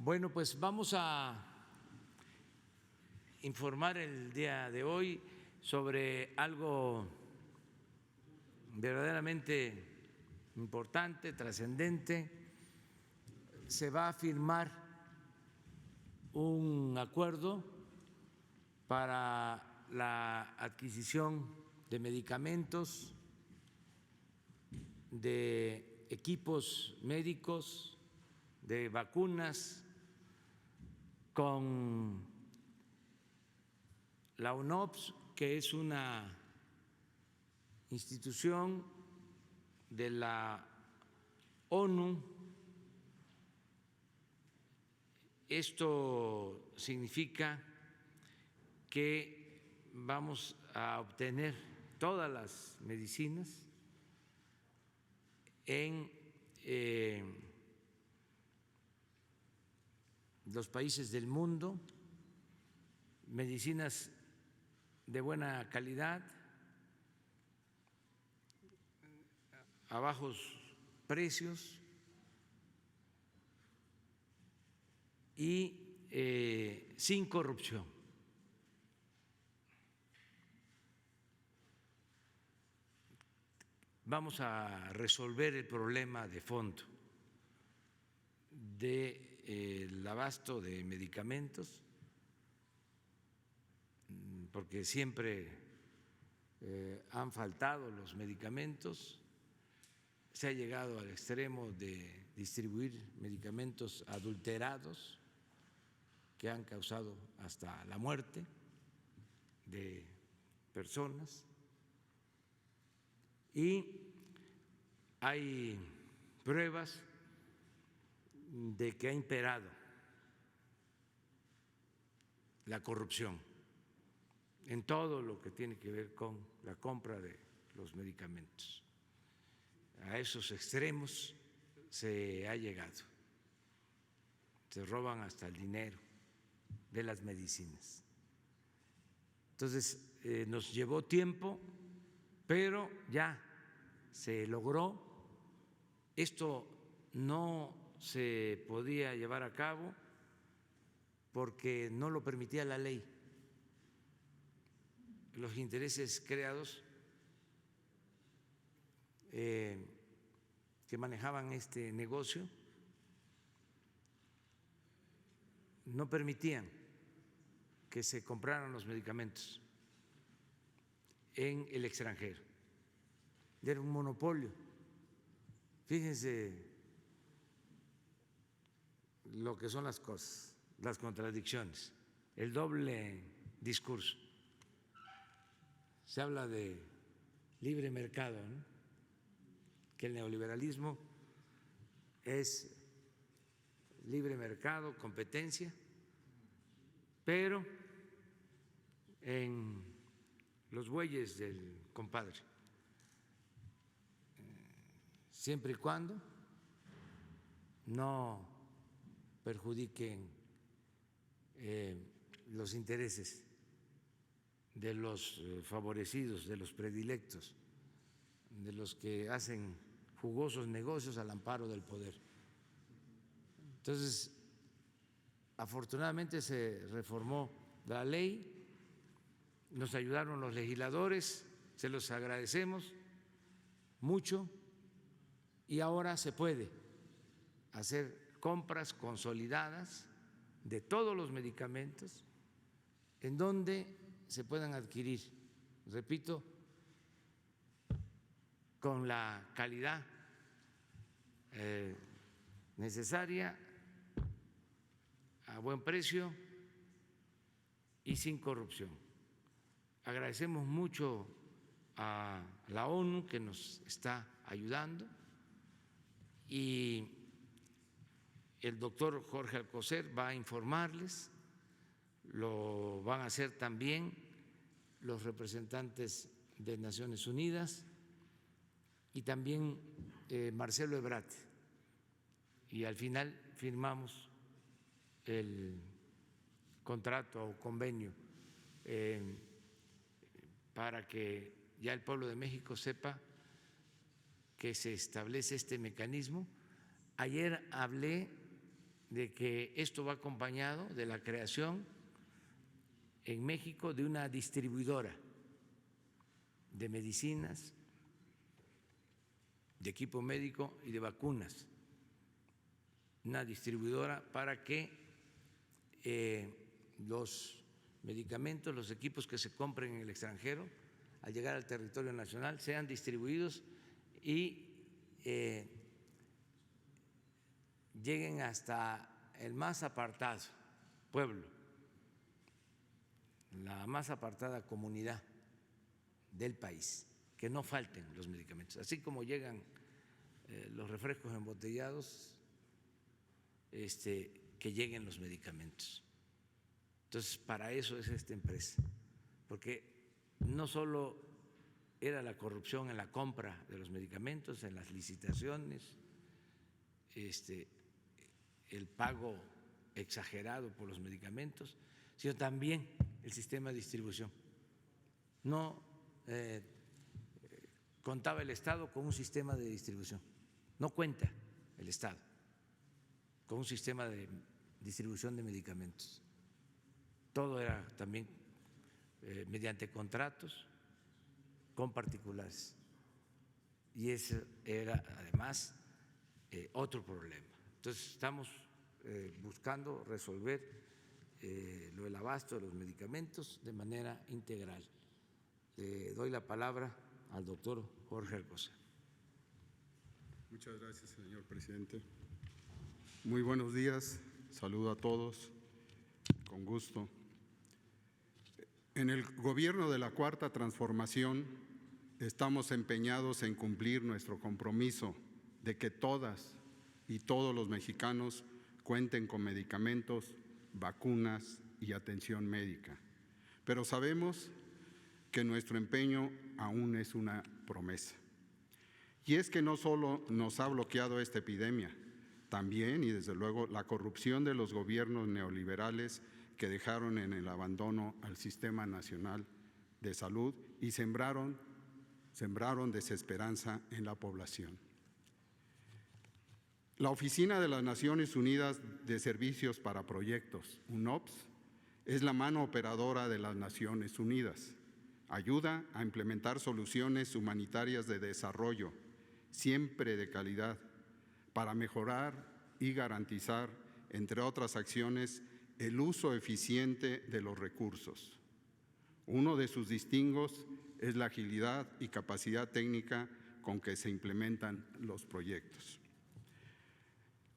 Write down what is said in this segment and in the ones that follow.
Bueno, pues vamos a informar el día de hoy sobre algo verdaderamente importante, trascendente. Se va a firmar un acuerdo para la adquisición de medicamentos, de equipos médicos, de vacunas con la UNOPS, que es una institución de la ONU. Esto significa que vamos a obtener todas las medicinas en los países del mundo, medicinas de buena calidad, a bajos precios y sin corrupción. Vamos a resolver el problema de fondo del abasto de medicamentos, porque siempre han faltado los medicamentos. Se ha llegado al extremo de distribuir medicamentos adulterados que han causado hasta la muerte de personas, y hay pruebas de que ha imperado la corrupción en todo lo que tiene que ver con la compra de los medicamentos. A esos extremos se ha llegado. Se roban hasta el dinero de las medicinas. Entonces, nos llevó tiempo, pero ya se logró. Esto no se podía llevar a cabo porque no lo permitía la ley. Los intereses creados que manejaban este negocio no permitían que se compraran los medicamentos en el extranjero. Era un monopolio. Fíjense lo que son las cosas, las contradicciones, el doble discurso. Se habla de libre mercado, ¿no? Que el neoliberalismo es libre mercado, competencia, pero en los bueyes del compadre, siempre y cuando no perjudiquen los intereses de los favorecidos, de los predilectos, de los que hacen jugosos negocios al amparo del poder. Entonces, afortunadamente se reformó la ley, nos ayudaron los legisladores, se los agradecemos mucho, y ahora se puede hacer compras consolidadas de todos los medicamentos en donde se puedan adquirir, repito, con la calidad necesaria, a buen precio y sin corrupción. Agradecemos mucho a la ONU que nos está ayudando, y el doctor Jorge Alcocer va a informarles, lo van a hacer también los representantes de Naciones Unidas y también Marcelo Ebrard, y al final firmamos el contrato o convenio para que ya el pueblo de México sepa que se establece este mecanismo. Ayer hablé de que esto va acompañado de la creación en México de una distribuidora de medicinas, de equipo médico y de vacunas, una distribuidora para que los medicamentos, los equipos que se compren en el extranjero, al llegar al territorio nacional, sean distribuidos y lleguen hasta el más apartado pueblo, la más apartada comunidad del país, que no falten los medicamentos, así como llegan los refrescos embotellados, que lleguen los medicamentos. Entonces, para eso es esta empresa, porque no solo era la corrupción en la compra de los medicamentos, en las licitaciones, el pago exagerado por los medicamentos, sino también el sistema de distribución. No contaba el Estado con un sistema de distribución, no cuenta el Estado con un sistema de distribución de medicamentos. Todo era también mediante contratos con particulares. Y ese era además otro problema. Entonces estamos buscando resolver lo del abasto de los medicamentos de manera integral. Le doy la palabra al doctor Jorge Alcocer. Muchas gracias, señor presidente. Muy buenos días, saludo a todos, con gusto. En el gobierno de la Cuarta Transformación estamos empeñados en cumplir nuestro compromiso de que todas y todos los mexicanos cuenten con medicamentos, vacunas y atención médica. Pero sabemos que nuestro empeño aún es una promesa. Y es que no solo nos ha bloqueado esta epidemia, también y desde luego la corrupción de los gobiernos neoliberales que dejaron en el abandono al Sistema Nacional de Salud y sembraron desesperanza en la población. La Oficina de las Naciones Unidas de Servicios para Proyectos, UNOPS, es la mano operadora de las Naciones Unidas. Ayuda a implementar soluciones humanitarias de desarrollo, siempre de calidad, para mejorar y garantizar, entre otras acciones, el uso eficiente de los recursos. Uno de sus distingos es la agilidad y capacidad técnica con que se implementan los proyectos.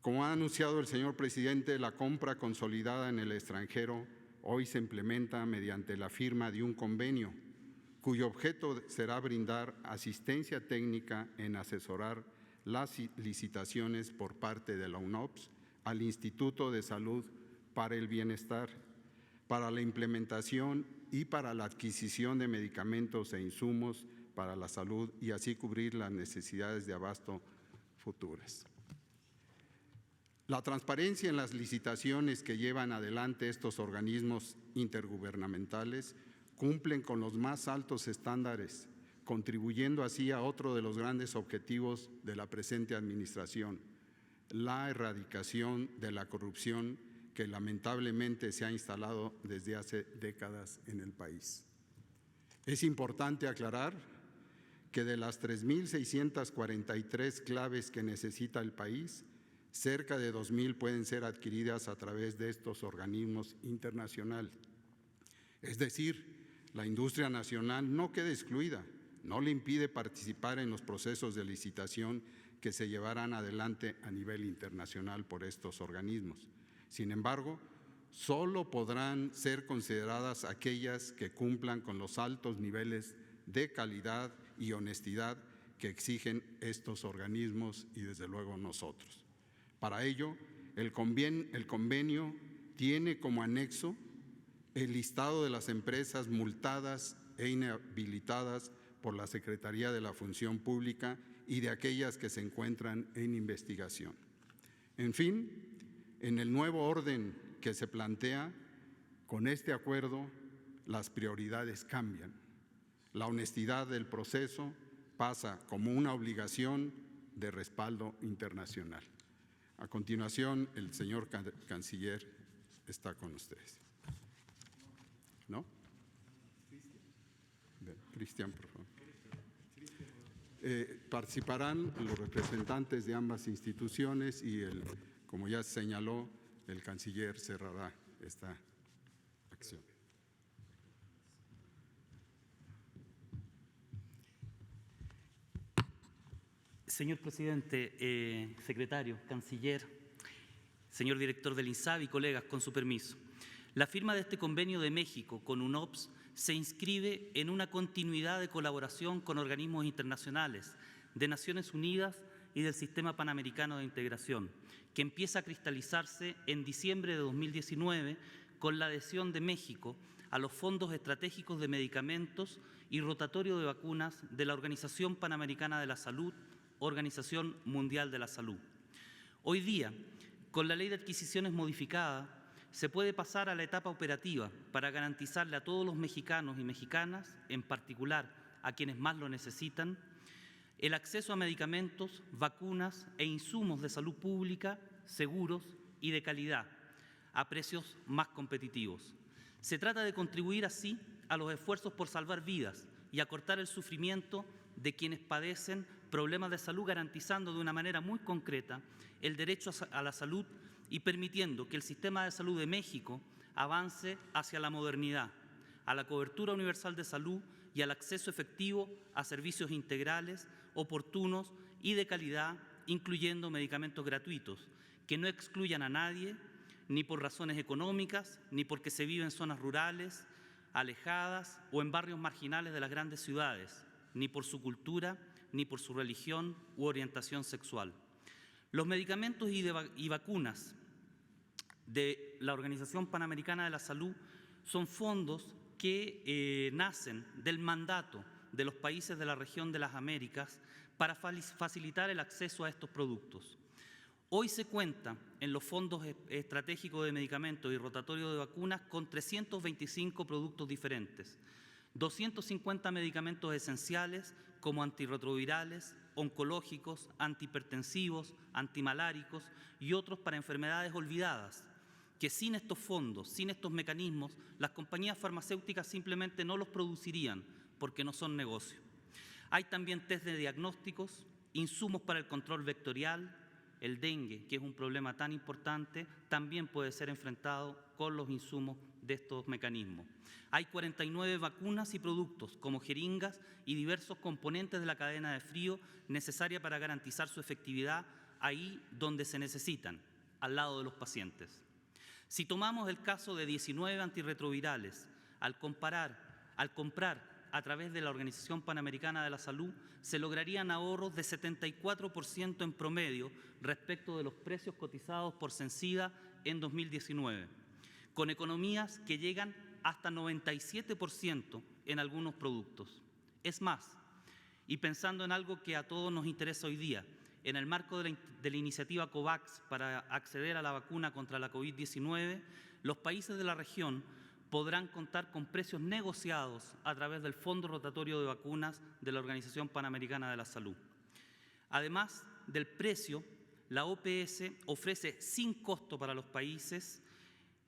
Como ha anunciado el señor presidente, la compra consolidada en el extranjero hoy se implementa mediante la firma de un convenio cuyo objeto será brindar asistencia técnica en asesorar las licitaciones por parte de la UNOPS al Instituto de Salud para el Bienestar, para la implementación y para la adquisición de medicamentos e insumos para la salud y así cubrir las necesidades de abasto futuras. La transparencia en las licitaciones que llevan adelante estos organismos intergubernamentales cumplen con los más altos estándares, contribuyendo así a otro de los grandes objetivos de la presente administración, la erradicación de la corrupción que lamentablemente se ha instalado desde hace décadas en el país. Es importante aclarar que de las 3.643 claves que necesita el país, cerca de 2.000 pueden ser adquiridas a través de estos organismos internacionales. Es decir, la industria nacional no queda excluida, no le impide participar en los procesos de licitación que se llevarán adelante a nivel internacional por estos organismos. Sin embargo, solo podrán ser consideradas aquellas que cumplan con los altos niveles de calidad y honestidad que exigen estos organismos y desde luego nosotros. Para ello, el convenio tiene como anexo el listado de las empresas multadas e inhabilitadas por la Secretaría de la Función Pública y de aquellas que se encuentran en investigación. En fin, en el nuevo orden que se plantea, con este acuerdo, las prioridades cambian. La honestidad del proceso pasa como una obligación de respaldo internacional. A continuación, el señor canciller está con ustedes. ¿No? Cristian, por favor. Participarán los representantes de ambas instituciones y, como ya señaló, el canciller cerrará esta acción. Señor presidente, secretario, canciller, señor director del INSABI, colegas, con su permiso. La firma de este convenio de México con UNOPS se inscribe en una continuidad de colaboración con organismos internacionales, de Naciones Unidas y del Sistema Panamericano de Integración, que empieza a cristalizarse en diciembre de 2019 con la adhesión de México a los fondos estratégicos de medicamentos y rotatorio de vacunas de la Organización Panamericana de la Salud, Organización Mundial de la Salud. Hoy día, con la Ley de Adquisiciones modificada, se puede pasar a la etapa operativa para garantizarle a todos los mexicanos y mexicanas, en particular a quienes más lo necesitan, el acceso a medicamentos, vacunas e insumos de salud pública seguros y de calidad, a precios más competitivos. Se trata de contribuir así a los esfuerzos por salvar vidas y acortar el sufrimiento de quienes padecen problemas de salud, garantizando de una manera muy concreta el derecho a la salud y permitiendo que el sistema de salud de México avance hacia la modernidad, a la cobertura universal de salud y al acceso efectivo a servicios integrales, oportunos y de calidad, incluyendo medicamentos gratuitos, que no excluyan a nadie, ni por razones económicas, ni porque se vive en zonas rurales, alejadas o en barrios marginales de las grandes ciudades, ni por su cultura, ni por su religión u orientación sexual. Los medicamentos y vacunas de la Organización Panamericana de la Salud son fondos que nacen del mandato de los países de la región de las Américas para facilitar el acceso a estos productos. Hoy se cuenta en los fondos estratégicos de medicamentos y rotatorio de vacunas con 325 productos diferentes, 250 medicamentos esenciales como antirretrovirales, oncológicos, antihipertensivos, antimaláricos y otros para enfermedades olvidadas, que sin estos fondos, sin estos mecanismos, las compañías farmacéuticas simplemente no los producirían porque no son negocio. Hay también test de diagnósticos, insumos para el control vectorial. El dengue, que es un problema tan importante, también puede ser enfrentado con los insumos de estos mecanismos. Hay 49 vacunas y productos, como jeringas y diversos componentes de la cadena de frío necesaria para garantizar su efectividad ahí donde se necesitan, al lado de los pacientes. Si tomamos el caso de 19 antirretrovirales, al comprar a través de la Organización Panamericana de la Salud, se lograrían ahorros de 74% en promedio respecto de los precios cotizados por Cencida en 2019, con economías que llegan hasta 97% en algunos productos. Es más, y pensando en algo que a todos nos interesa hoy día, en el marco de la iniciativa COVAX para acceder a la vacuna contra la COVID-19, los países de la región podrán contar con precios negociados a través del Fondo Rotatorio de Vacunas de la Organización Panamericana de la Salud. Además del precio, la OPS ofrece sin costo para los países,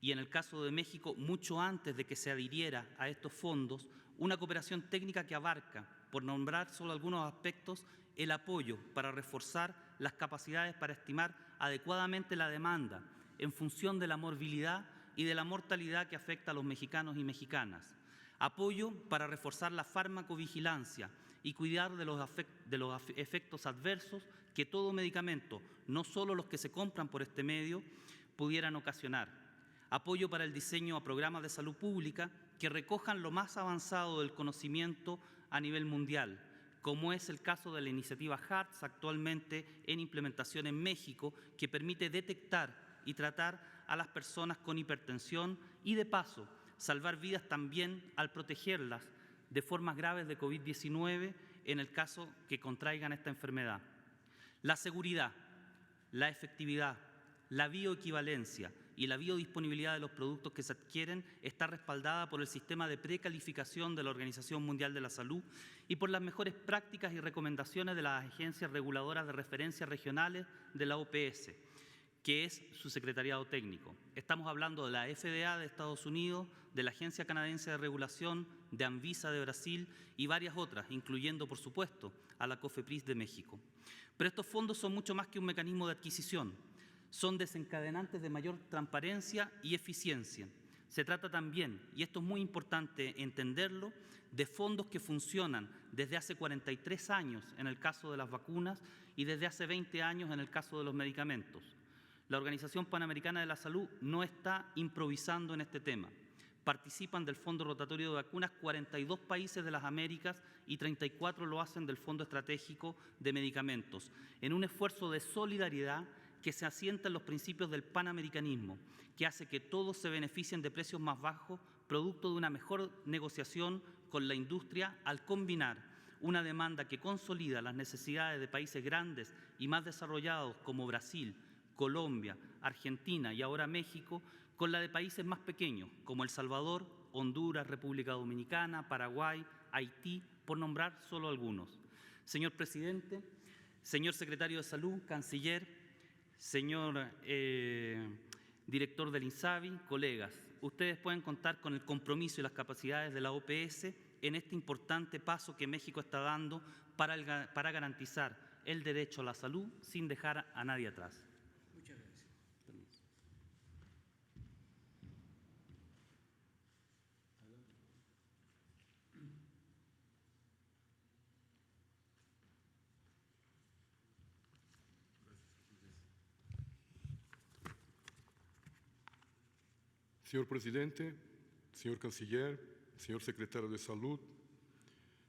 y en el caso de México, mucho antes de que se adhiriera a estos fondos, una cooperación técnica que abarca, por nombrar solo algunos aspectos, el apoyo para reforzar las capacidades para estimar adecuadamente la demanda en función de la morbilidad y de la mortalidad que afecta a los mexicanos y mexicanas. Apoyo para reforzar la farmacovigilancia y cuidar de los efectos adversos que todo medicamento, no solo los que se compran por este medio, pudieran ocasionar. Apoyo para el diseño a programas de salud pública que recojan lo más avanzado del conocimiento a nivel mundial, como es el caso de la iniciativa HEARTS, actualmente en implementación en México, que permite detectar y tratar a las personas con hipertensión y, de paso, salvar vidas también al protegerlas de formas graves de COVID-19 en el caso que contraigan esta enfermedad. La seguridad, la efectividad, la bioequivalencia y la biodisponibilidad de los productos que se adquieren está respaldada por el sistema de precalificación de la Organización Mundial de la Salud y por las mejores prácticas y recomendaciones de las agencias reguladoras de referencia regionales de la OPS, que es su secretariado técnico. Estamos hablando de la FDA de Estados Unidos, de la Agencia Canadiense de Regulación, de Anvisa de Brasil y varias otras, incluyendo, por supuesto, a la COFEPRIS de México. Pero estos fondos son mucho más que un mecanismo de adquisición, son desencadenantes de mayor transparencia y eficiencia. Se trata también, y esto es muy importante entenderlo, de fondos que funcionan desde hace 43 años en el caso de las vacunas y desde hace 20 años en el caso de los medicamentos. La Organización Panamericana de la Salud no está improvisando en este tema. Participan del Fondo Rotatorio de Vacunas 42 países de las Américas y 34 lo hacen del Fondo Estratégico de Medicamentos, en un esfuerzo de solidaridad que se asienta en los principios del panamericanismo, que hace que todos se beneficien de precios más bajos, producto de una mejor negociación con la industria, al combinar una demanda que consolida las necesidades de países grandes y más desarrollados como Brasil, Colombia, Argentina y ahora México, con la de países más pequeños como El Salvador, Honduras, República Dominicana, Paraguay, Haití, por nombrar solo algunos. Señor Presidente, señor Secretario de Salud, Canciller, señor Director del INSABI, colegas, ustedes pueden contar con el compromiso y las capacidades de la OPS en este importante paso que México está dando para garantizar el derecho a la salud sin dejar a nadie atrás. Muchas gracias. Señor Presidente, señor Canciller, señor Secretario de Salud,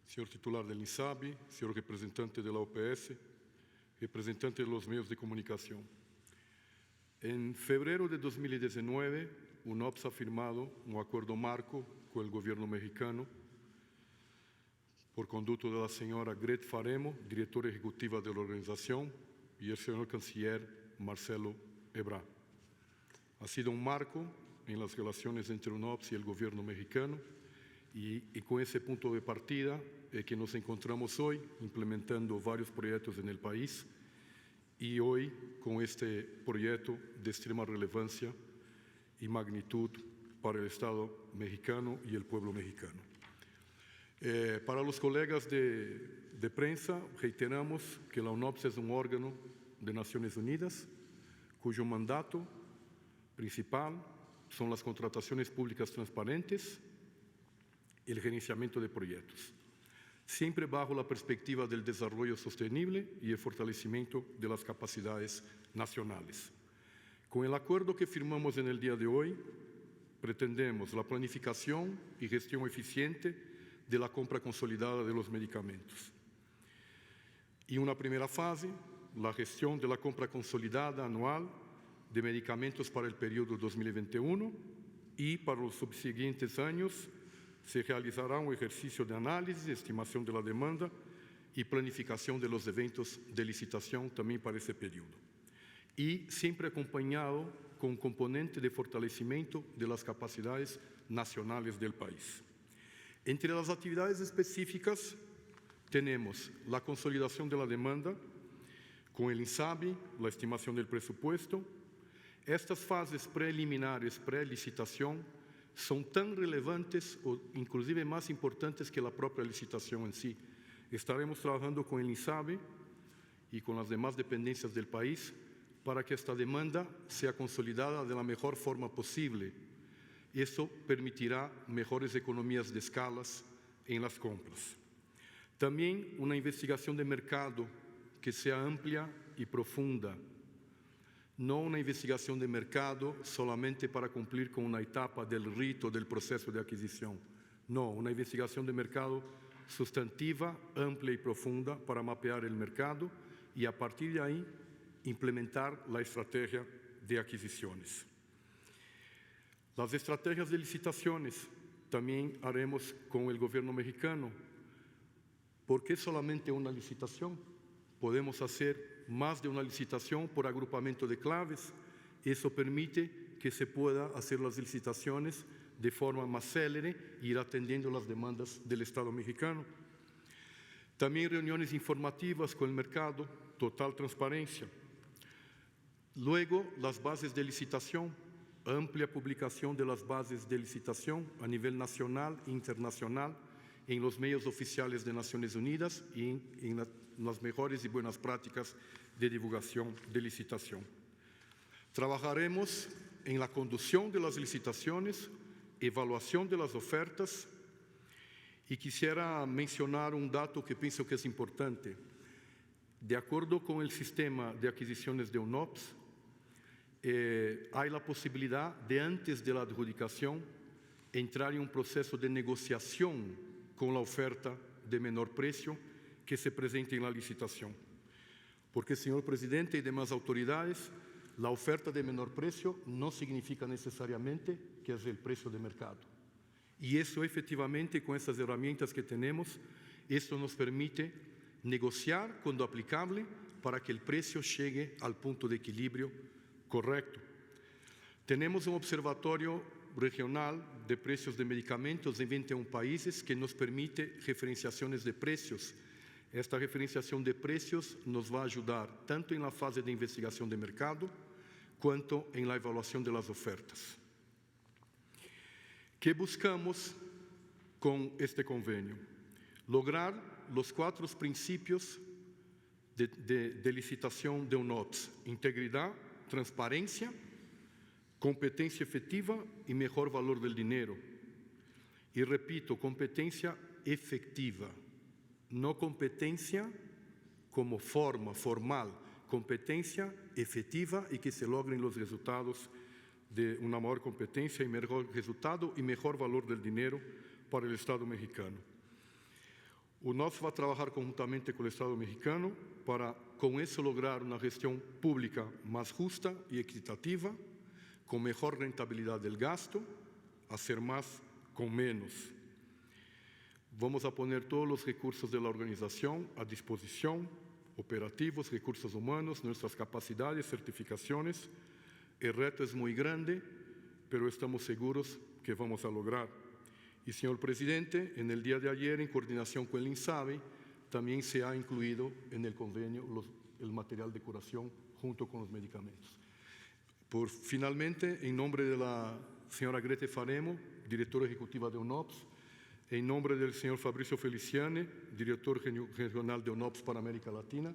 señor titular del INSABI, señor representante de la OPS, representante de los medios de comunicación. En febrero de 2019, UNOPS ha firmado un acuerdo marco con el gobierno mexicano por conducto de la señora Gret Faremo, directora ejecutiva de la organización, y el señor Canciller Marcelo Ebrard. Ha sido un marco en las relaciones entre UNOPS y el gobierno mexicano y con ese punto de partida que nos encontramos hoy implementando varios proyectos en el país y hoy con este proyecto de extrema relevancia y magnitud para el Estado mexicano y el pueblo mexicano. Para los colegas de prensa, reiteramos que la UNOPS es un órgano de Naciones Unidas cuyo mandato principal son las contrataciones públicas transparentes y el gerenciamiento de proyectos, siempre bajo la perspectiva del desarrollo sostenible y el fortalecimiento de las capacidades nacionales. Con el acuerdo que firmamos en el día de hoy, pretendemos la planificación y gestión eficiente de la compra consolidada de los medicamentos. Y una primera fase, la gestión de la compra consolidada anual de medicamentos para el periodo 2021 y para los subsiguientes años se realizará un ejercicio de análisis, estimación de la demanda y planificación de los eventos de licitación también para ese periodo. Y siempre acompañado con un componente de fortalecimiento de las capacidades nacionales del país. Entre las actividades específicas tenemos la consolidación de la demanda con el INSABI, la estimación del presupuesto. Estas fases preliminares, pre-licitación, son tan relevantes o inclusive más importantes que la propia licitación en sí. Estaremos trabajando con el INSABI y con las demás dependencias del país para que esta demanda sea consolidada de la mejor forma posible. Eso permitirá mejores economías de escalas en las compras. También una investigación de mercado que sea amplia y profunda. No una investigación de mercado solamente para cumplir con una etapa del rito del proceso de adquisición. No, una investigación de mercado sustantiva, amplia y profunda para mapear el mercado y a partir de ahí implementar la estrategia de adquisiciones. Las estrategias de licitaciones también haremos con el gobierno mexicano. ¿Por qué solamente una licitación? Podemos hacer más de una licitación por agrupamiento de claves. Eso permite que se pueda hacer las licitaciones de forma más célere e ir atendiendo las demandas del Estado mexicano. También reuniones informativas con el mercado, total transparencia. Luego, las bases de licitación, amplia publicación de las bases de licitación a nivel nacional e internacional en los medios oficiales de Naciones Unidas y en las mejores y buenas prácticas de divulgación de licitación. Trabajaremos en la conducción de las licitaciones, evaluación de las ofertas, y quisiera mencionar un dato que pienso que es importante. De acuerdo con el sistema de adquisiciones de UNOPS, hay la posibilidad de, antes de la adjudicación, entrar en un proceso de negociación con la oferta de menor precio que se presente en la licitación. Porque, señor presidente y demás autoridades, la oferta de menor precio no significa necesariamente que es el precio de mercado. Y eso, efectivamente, con estas herramientas que tenemos, esto nos permite negociar cuando aplicable para que el precio llegue al punto de equilibrio correcto. Tenemos un observatorio regional de precios de medicamentos en 21 países que nos permite referenciaciones de precios. Esta referenciación de precios nos va a ayudar tanto en la fase de investigación de mercado cuanto en la evaluación de las ofertas. ¿Qué buscamos con este convenio? Lograr los 4 principios de licitación de UNOPS: integridad, transparencia, competencia efectiva y mejor valor del dinero. Y repito, competencia efectiva, no competencia como forma formal, competencia efectiva y que se logren los resultados de una mejor competencia y mejor resultado y mejor valor del dinero para el Estado mexicano. UNOPS va a trabajar conjuntamente con el Estado mexicano para, con eso, lograr una gestión pública más justa y equitativa, con mejor rentabilidad del gasto, hacer más con menos. Vamos a poner todos los recursos de la organización a disposición, operativos, recursos humanos, nuestras capacidades, certificaciones. El reto es muy grande, pero estamos seguros que vamos a lograr. Y, señor presidente, en el día de ayer, en coordinación con el INSABI, también se ha incluido en el convenio el material de curación junto con los medicamentos. Finalmente, en nombre de la señora Grete Faremo, directora ejecutiva de UNOPS, en nombre del señor Fabricio Feliciani, director regional de UNOPS para América Latina,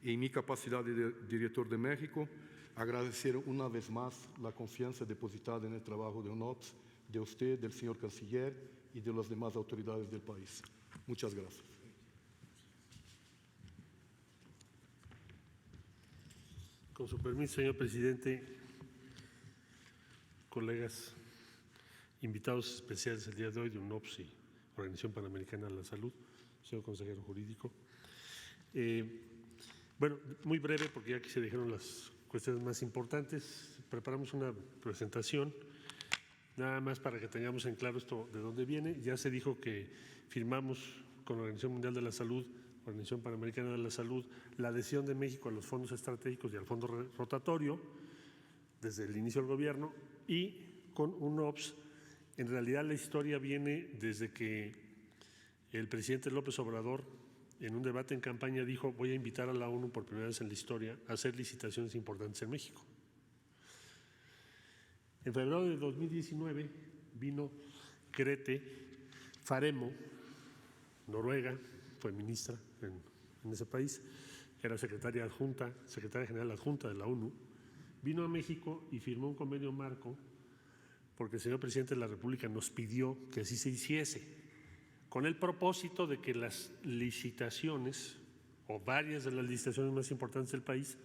y en mi capacidad de director de México, agradecer una vez más la confianza depositada en el trabajo de UNOPS, de usted, del señor canciller y de las demás autoridades del país. Muchas gracias. Con su permiso, señor presidente, colegas, invitados especiales el día de hoy de UNOPS y Organización Panamericana de la Salud, señor consejero jurídico. Bueno, muy breve porque ya aquí se dijeron las cuestiones más importantes. Preparamos una presentación, nada más para que tengamos en claro esto de dónde viene. Ya se dijo que firmamos con la Organización Mundial de la Salud, Organización Panamericana de la Salud, la adhesión de México a los fondos estratégicos y al fondo rotatorio desde el inicio del gobierno, y con UNOPS. En realidad la historia viene desde que el presidente López Obrador, en un debate en campaña, dijo: voy a invitar a la ONU por primera vez en la historia a hacer licitaciones importantes en México. En febrero de 2019 vino Grete Faremo, Noruega, fue ministra en ese país, era secretaria general adjunta de la ONU, vino a México y firmó un convenio marco porque el señor presidente de la República nos pidió que así se hiciese, con el propósito de que las licitaciones, o varias de las licitaciones más importantes del país,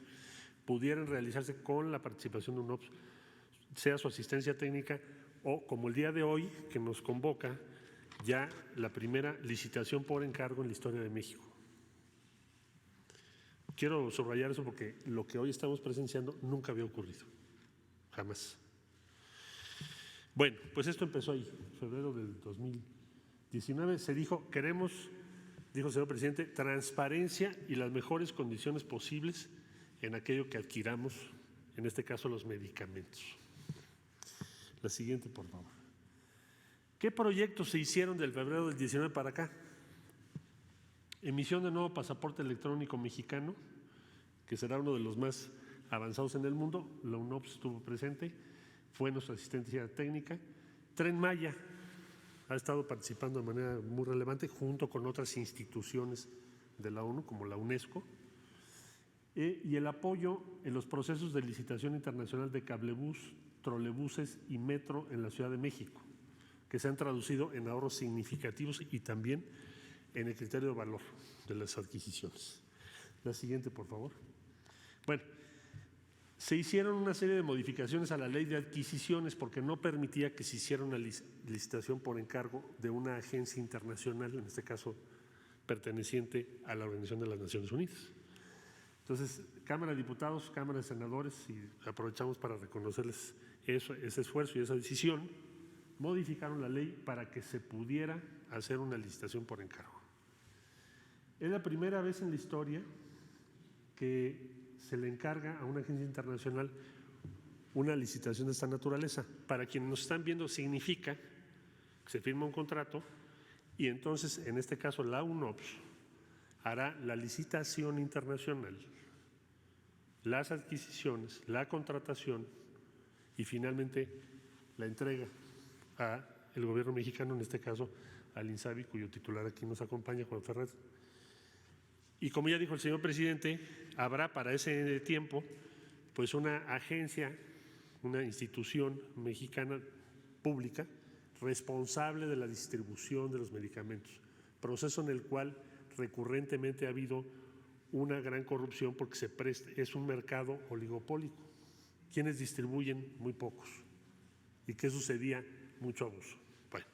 pudieran realizarse con la participación de UNOPS, sea su asistencia técnica o, como el día de hoy, que nos convoca ya la primera licitación por encargo en la historia de México. Quiero subrayar eso porque lo que hoy estamos presenciando nunca había ocurrido, jamás. Bueno, pues esto empezó ahí, en febrero del 2019. Se dijo: queremos, dijo el señor presidente, transparencia y las mejores condiciones posibles en aquello que adquiramos, en este caso los medicamentos. La siguiente, por favor. ¿Qué proyectos se hicieron del febrero del 19 para acá? Emisión de nuevo pasaporte electrónico mexicano, que será uno de los más avanzados en el mundo. La UNOPS estuvo presente, fue nuestra asistencia técnica. Tren Maya ha estado participando de manera muy relevante junto con otras instituciones de la ONU, como la UNESCO, y el apoyo en los procesos de licitación internacional de cablebús, trolebuses y metro en la Ciudad de México, que se han traducido en ahorros significativos y también en el criterio de valor de las adquisiciones. La siguiente, por favor. Bueno, se hicieron una serie de modificaciones a la ley de adquisiciones porque no permitía que se hiciera una licitación por encargo de una agencia internacional, en este caso perteneciente a la Organización de las Naciones Unidas. Entonces, Cámara de Diputados, Cámara de Senadores, y aprovechamos para reconocerles ese esfuerzo y esa decisión, modificaron la ley para que se pudiera hacer una licitación por encargo. Es la primera vez en la historia que se le encarga a una agencia internacional una licitación de esta naturaleza. Para quienes nos están viendo, significa que se firma un contrato y entonces, en este caso, la UNOPS hará la licitación internacional, las adquisiciones, la contratación y finalmente la entrega al gobierno mexicano, en este caso al INSABI, cuyo titular aquí nos acompaña, Juan Ferrer. Y como ya dijo el señor presidente, habrá para ese tiempo pues una agencia, una institución mexicana pública responsable de la distribución de los medicamentos, proceso en el cual recurrentemente ha habido una gran corrupción porque es un mercado oligopólico. Quienes distribuyen, muy pocos. ¿Y qué sucedía? Mucho abuso. Bueno,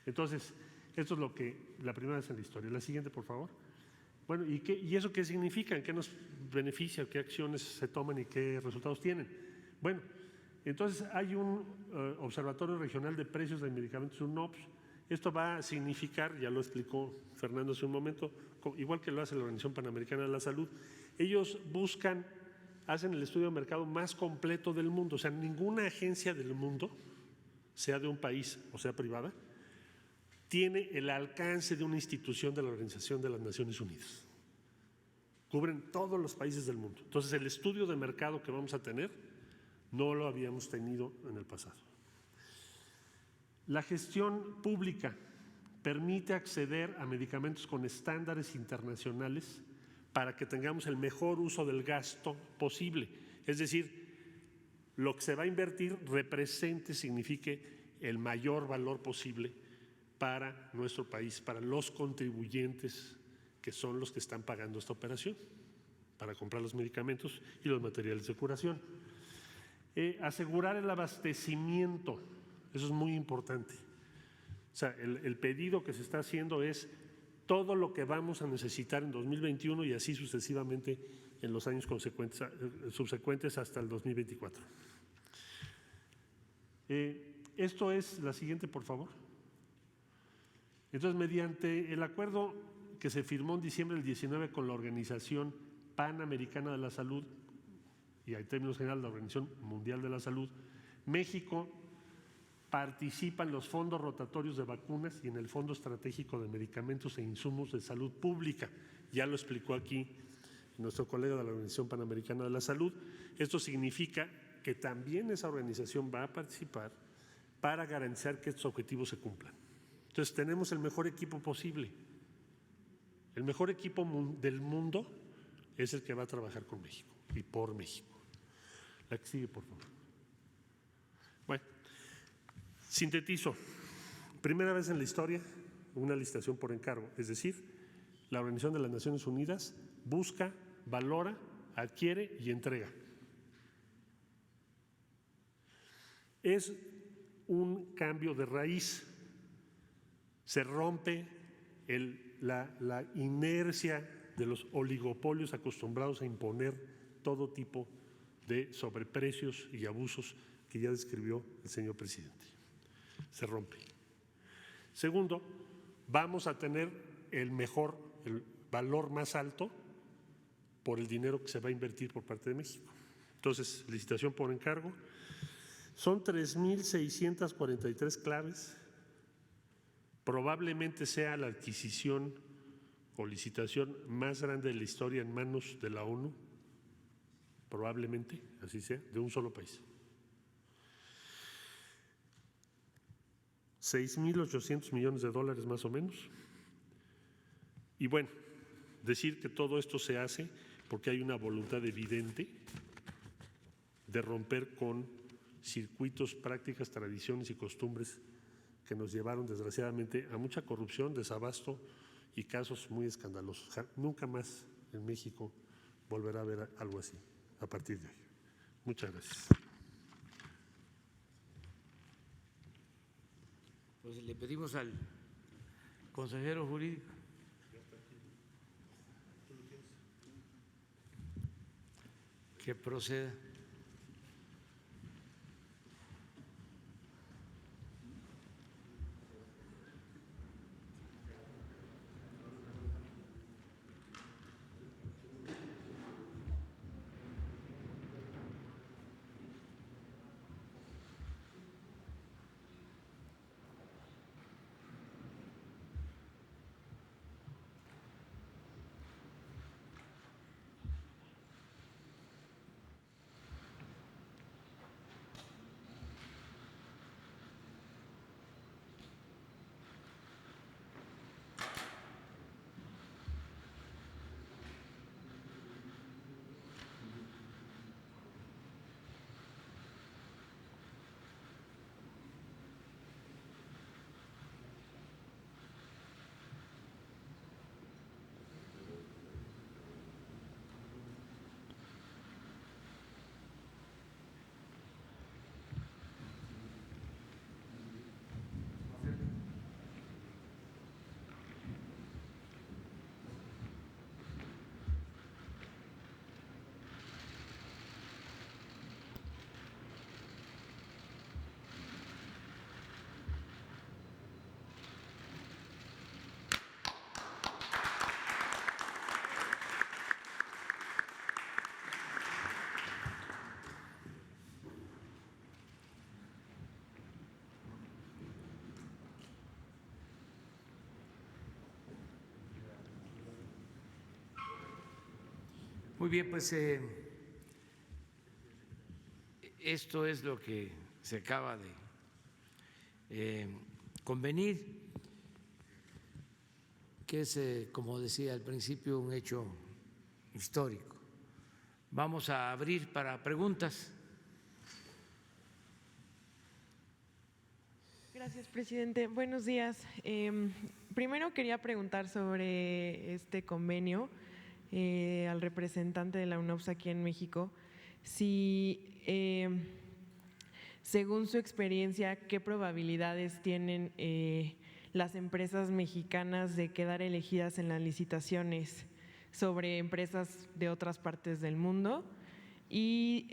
entonces, esto es lo que la primera vez en la historia. La siguiente, por favor. Bueno, ¿y eso qué significa? ¿En qué nos beneficia? ¿Qué acciones se toman y qué resultados tienen? Bueno, entonces hay un Observatorio Regional de Precios de Medicamentos, UNOPS. Esto va a significar, ya lo explicó Fernando hace un momento, igual que lo hace la Organización Panamericana de la Salud, ellos hacen el estudio de mercado más completo del mundo. O sea, ninguna agencia del mundo, sea de un país o sea privada, tiene el alcance de una institución de la Organización de las Naciones Unidas. Cubren todos los países del mundo. Entonces, el estudio de mercado que vamos a tener no lo habíamos tenido en el pasado. La gestión pública permite acceder a medicamentos con estándares internacionales para que tengamos el mejor uso del gasto posible. Es decir, lo que se va a invertir signifique el mayor valor posible para nuestro país, para los contribuyentes que son los que están pagando esta operación, para comprar los medicamentos y los materiales de curación. Asegurar el abastecimiento, eso es muy importante. O sea, el pedido que se está haciendo es todo lo que vamos a necesitar en 2021 y así sucesivamente en los años subsecuentes hasta el 2024. Esto es la siguiente, por favor. Entonces, mediante el acuerdo que se firmó en diciembre del 19 con la Organización Panamericana de la Salud y en términos generales la Organización Mundial de la Salud, México participa en los fondos rotatorios de vacunas y en el Fondo Estratégico de Medicamentos e Insumos de Salud Pública. Ya lo explicó aquí nuestro colega de la Organización Panamericana de la Salud. Esto significa que también esa organización va a participar para garantizar que estos objetivos se cumplan. Entonces, tenemos el mejor equipo posible. El mejor equipo del mundo es el que va a trabajar con México y por México. La que sigue, por favor. Bueno, sintetizo. Primera vez en la historia una licitación por encargo, es decir, la Organización de las Naciones Unidas busca, valora, adquiere y entrega. Es un cambio de raíz. Se rompe la inercia de los oligopolios acostumbrados a imponer todo tipo de sobreprecios y abusos que ya describió el señor presidente. Se rompe. Segundo, vamos a tener el valor más alto por el dinero que se va a invertir por parte de México. Entonces, licitación por encargo. Son 3,643 claves. Probablemente sea la adquisición o licitación más grande de la historia en manos de la ONU. probablemente, así sea, de un solo país. 6.800 millones de dólares más o menos. Y bueno, decir que todo esto se hace porque hay una voluntad evidente de romper con circuitos, prácticas, tradiciones y costumbres que nos llevaron desgraciadamente a mucha corrupción, desabasto y casos muy escandalosos. Nunca más en México volverá a haber algo así a partir de hoy. Muchas gracias. Pues le pedimos al consejero jurídico que proceda. Muy bien, pues esto es lo que se acaba de convenir, que es, como decía al principio, un hecho histórico. Vamos a abrir para preguntas. Gracias, presidente. Buenos días. Primero quería preguntar sobre este convenio al representante de la UNOPS aquí en México, si según su experiencia, ¿qué probabilidades tienen las empresas mexicanas de quedar elegidas en las licitaciones sobre empresas de otras partes del mundo? Y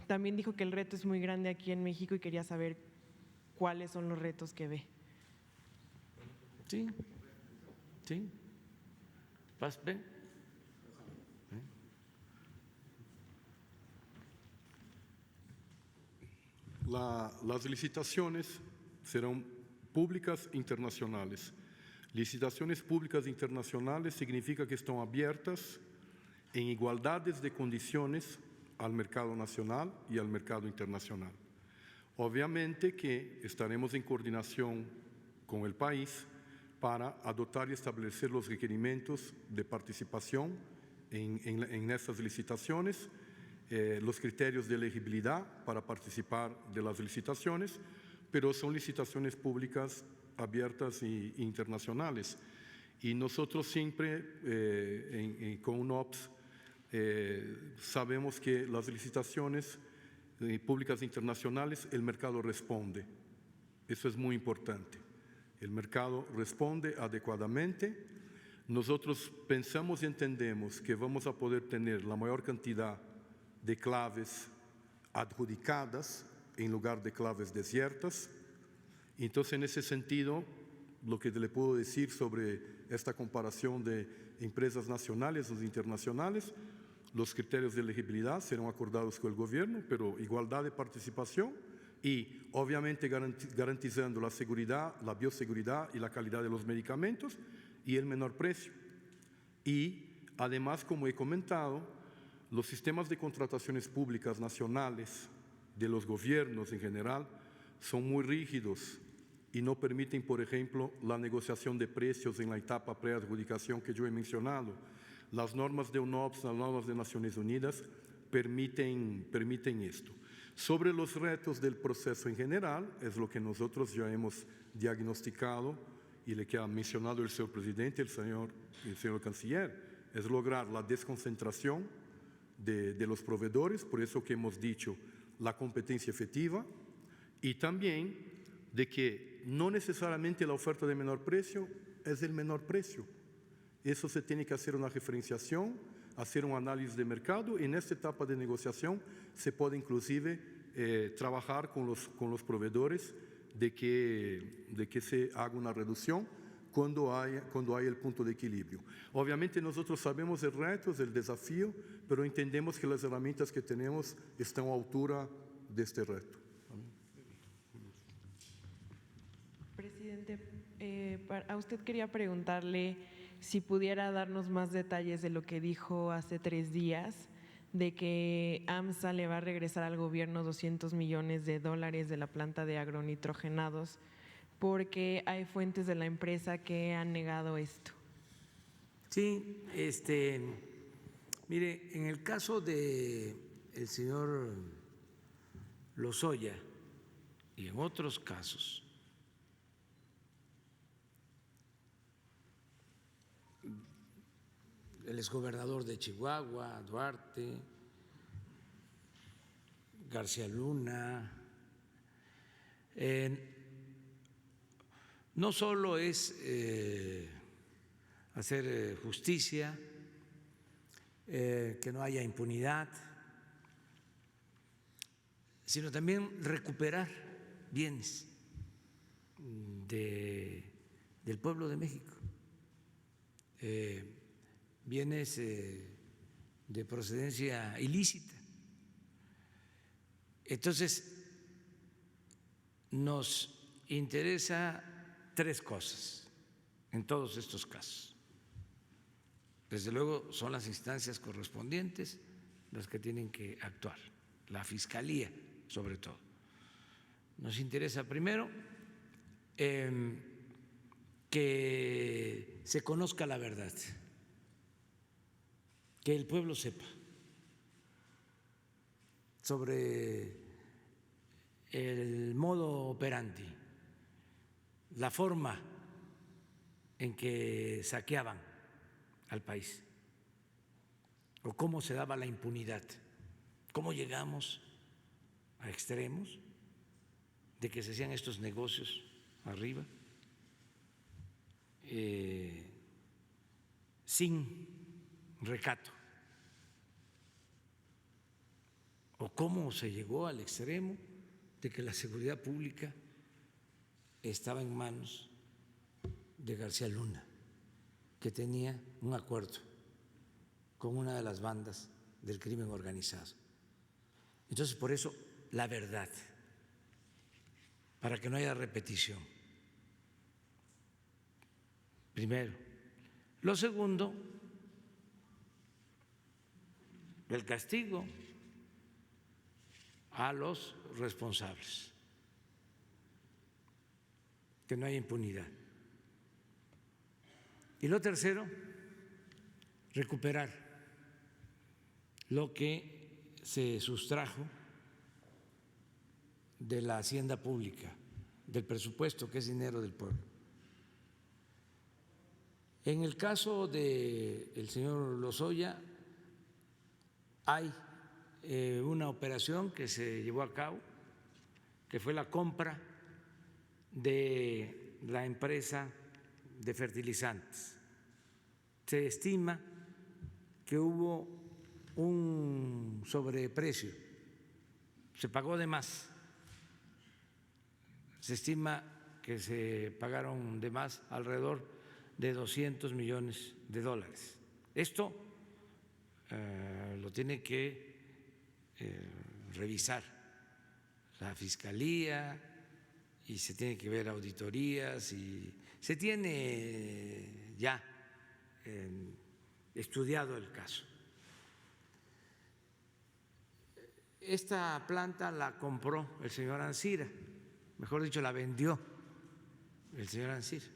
también dijo que el reto es muy grande aquí en México y quería saber cuáles son los retos que ve. Sí, sí. ¿Ven? Las licitaciones serán públicas internacionales. Licitaciones públicas internacionales significa que están abiertas en igualdades de condiciones al mercado nacional y al mercado internacional. Obviamente que estaremos en coordinación con el país para adoptar y establecer los requerimientos de participación en estas licitaciones, los criterios de elegibilidad para participar de las licitaciones, pero son licitaciones públicas abiertas e internacionales. Y nosotros siempre, con UNOPS, sabemos que las licitaciones públicas internacionales, el mercado responde. Eso es muy importante. El mercado responde adecuadamente. Nosotros pensamos y entendemos que vamos a poder tener la mayor cantidad de claves adjudicadas en lugar de claves desiertas. Entonces, en ese sentido, lo que le puedo decir sobre esta comparación de empresas nacionales o internacionales, los criterios de elegibilidad serán acordados con el gobierno, pero igualdad de participación y, obviamente, garantizando la seguridad, la bioseguridad y la calidad de los medicamentos y el menor precio. Y, además, como he comentado, los sistemas de contrataciones públicas nacionales de los gobiernos en general son muy rígidos y no permiten, por ejemplo, la negociación de precios en la etapa preadjudicación que yo he mencionado. Las normas de UNOPS, las normas de Naciones Unidas permiten esto. Sobre los retos del proceso en general, es lo que nosotros ya hemos diagnosticado y lo que ha mencionado el señor presidente, el señor canciller, es lograr la desconcentración de los proveedores, por eso que hemos dicho la competencia efectiva, y también de que no necesariamente la oferta de menor precio es el menor precio. Eso se tiene que hacer una referenciación, hacer un análisis de mercado, y en esta etapa de negociación se puede inclusive trabajar con los proveedores de que se haga una reducción cuando hay el punto de equilibrio. Obviamente nosotros sabemos el reto, el desafío, pero entendemos que las herramientas que tenemos están a altura de este reto. Presidente, a usted quería preguntarle si pudiera darnos más detalles de lo que dijo hace 3 días, de que AMSA le va a regresar al gobierno $200 millones de la planta de agronitrogenados, porque hay fuentes de la empresa que han negado esto. Sí, mire, en el caso de el señor Lozoya y en otros casos, el exgobernador de Chihuahua, Duarte, García Luna, no solo es hacer justicia, que no haya impunidad, sino también recuperar bienes del pueblo de México, bienes de procedencia ilícita. Entonces, nos interesa 3 cosas en todos estos casos. Desde luego son las instancias correspondientes las que tienen que actuar, la Fiscalía sobre todo. Nos interesa primero que se conozca la verdad, que el pueblo sepa sobre el modo operandi, la forma en que saqueaban al país o cómo se daba la impunidad, cómo llegamos a extremos de que se hacían estos negocios arriba sin recato, o cómo se llegó al extremo de que la seguridad pública estaba en manos de García Luna, que tenía un acuerdo con una de las bandas del crimen organizado. Entonces, por eso, la verdad, para que no haya repetición. Primero. Lo segundo, el castigo a los responsables, que no haya impunidad. Y lo tercero, recuperar lo que se sustrajo de la hacienda pública, del presupuesto, que es dinero del pueblo. En el caso del señor Lozoya, hay una operación que se llevó a cabo, que fue la compra de la empresa de fertilizantes. Se estima que hubo un sobreprecio, se pagó de más. Se estima que se pagaron de más alrededor de $200 millones. Esto lo tiene que revisar la Fiscalía y se tiene que ver auditorías y se tiene ya estudiado el caso. esta planta la compró el señor Ancira, mejor dicho, la vendió el señor Ancira.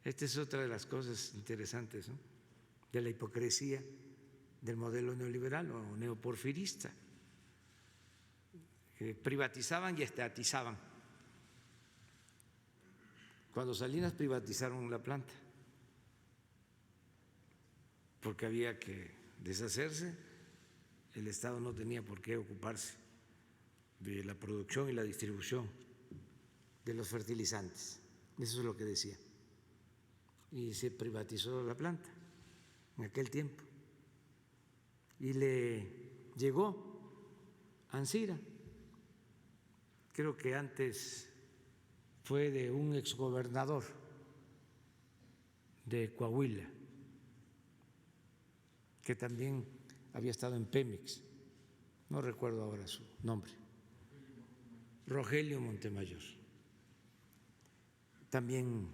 Esta es otra de las cosas interesantes, ¿no?, de la hipocresía del modelo neoliberal o neoporfirista, que privatizaban y estatizaban. Cuando Salinas privatizaron la planta, porque había que deshacerse, el Estado no tenía por qué ocuparse de la producción y la distribución de los fertilizantes. Eso es lo que decía. Y se privatizó la planta en aquel tiempo. Y le llegó a Ancira. Creo que antes fue de un exgobernador de Coahuila, que también había estado en Pemex, no recuerdo ahora su nombre, Rogelio Montemayor, también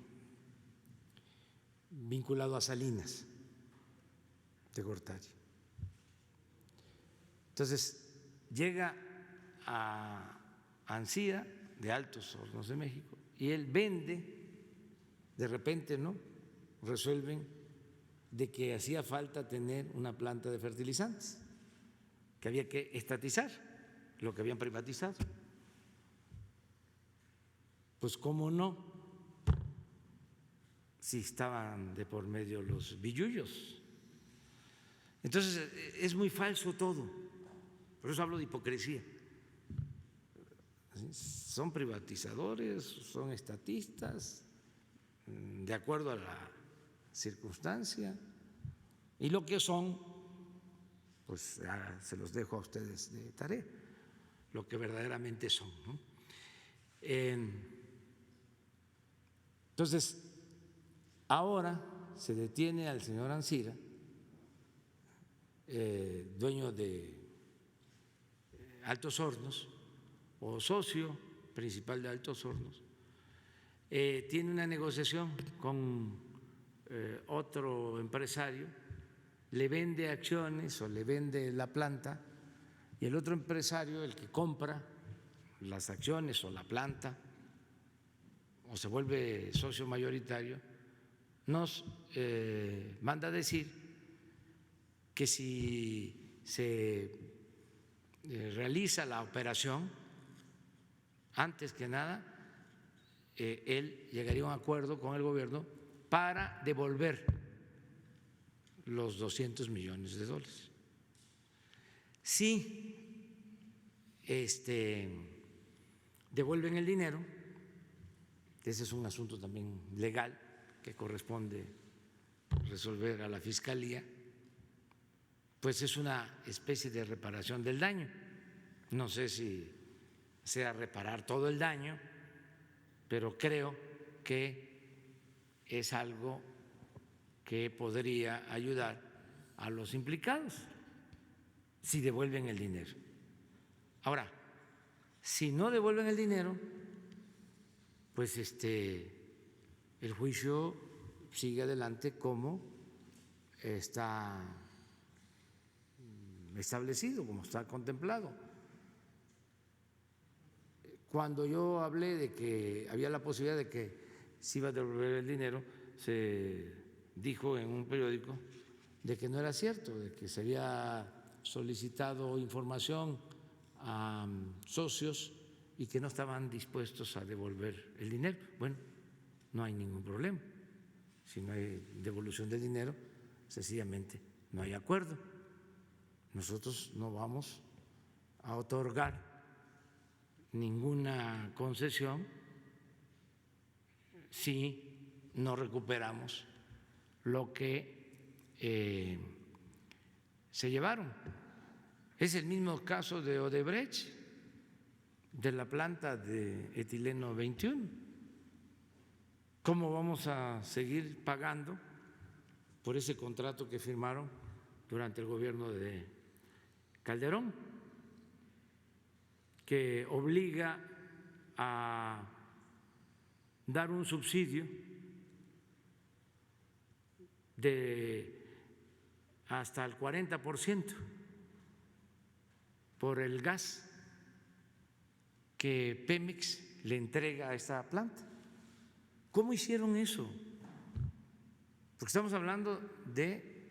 vinculado a Salinas de Gortari. Entonces llega a Ancira de Altos Hornos de México y él vende, de repente, ¿no?, resuelven de que hacía falta tener una planta de fertilizantes, que había que estatizar lo que habían privatizado. Pues cómo no, si estaban de por medio los billullos. Entonces es muy falso todo, por eso hablo de hipocresía. Son privatizadores, son estatistas, de acuerdo a la circunstancia, y lo que son, pues ya se los dejo a ustedes de tarea, lo que verdaderamente son, ¿no? Entonces, ahora se detiene al señor Ancira, dueño de Altos Hornos o socio principal de Altos Hornos, tiene una negociación con otro empresario, le vende acciones o le vende la planta, y el otro empresario, el que compra las acciones o la planta o se vuelve socio mayoritario, nos manda a decir que si se realiza la operación, antes que nada, él llegaría a un acuerdo con el gobierno para devolver los $200 millones. Si devuelven el dinero, ese es un asunto también legal que corresponde resolver a la Fiscalía, pues es una especie de reparación del daño. No sé si sea reparar todo el daño, pero creo que es algo que podría ayudar a los implicados si devuelven el dinero. Ahora, si no devuelven el dinero, pues el juicio sigue adelante como está establecido, como está contemplado. Cuando yo hablé de que había la posibilidad de que se iba a devolver el dinero, se dijo en un periódico de que no era cierto, de que se había solicitado información a socios y que no estaban dispuestos a devolver el dinero. Bueno, no hay ningún problema. Si no hay devolución del dinero, sencillamente no hay acuerdo. Nosotros no vamos a otorgar ninguna concesión si no recuperamos lo que se llevaron. Es el mismo caso de Odebrecht, de la planta de etileno 21. ¿Cómo vamos a seguir pagando por ese contrato que firmaron durante el gobierno de Calderón, que obliga a dar un subsidio de hasta el 40% por el gas que Pemex le entrega a esta planta. ¿Cómo hicieron eso? Porque estamos hablando de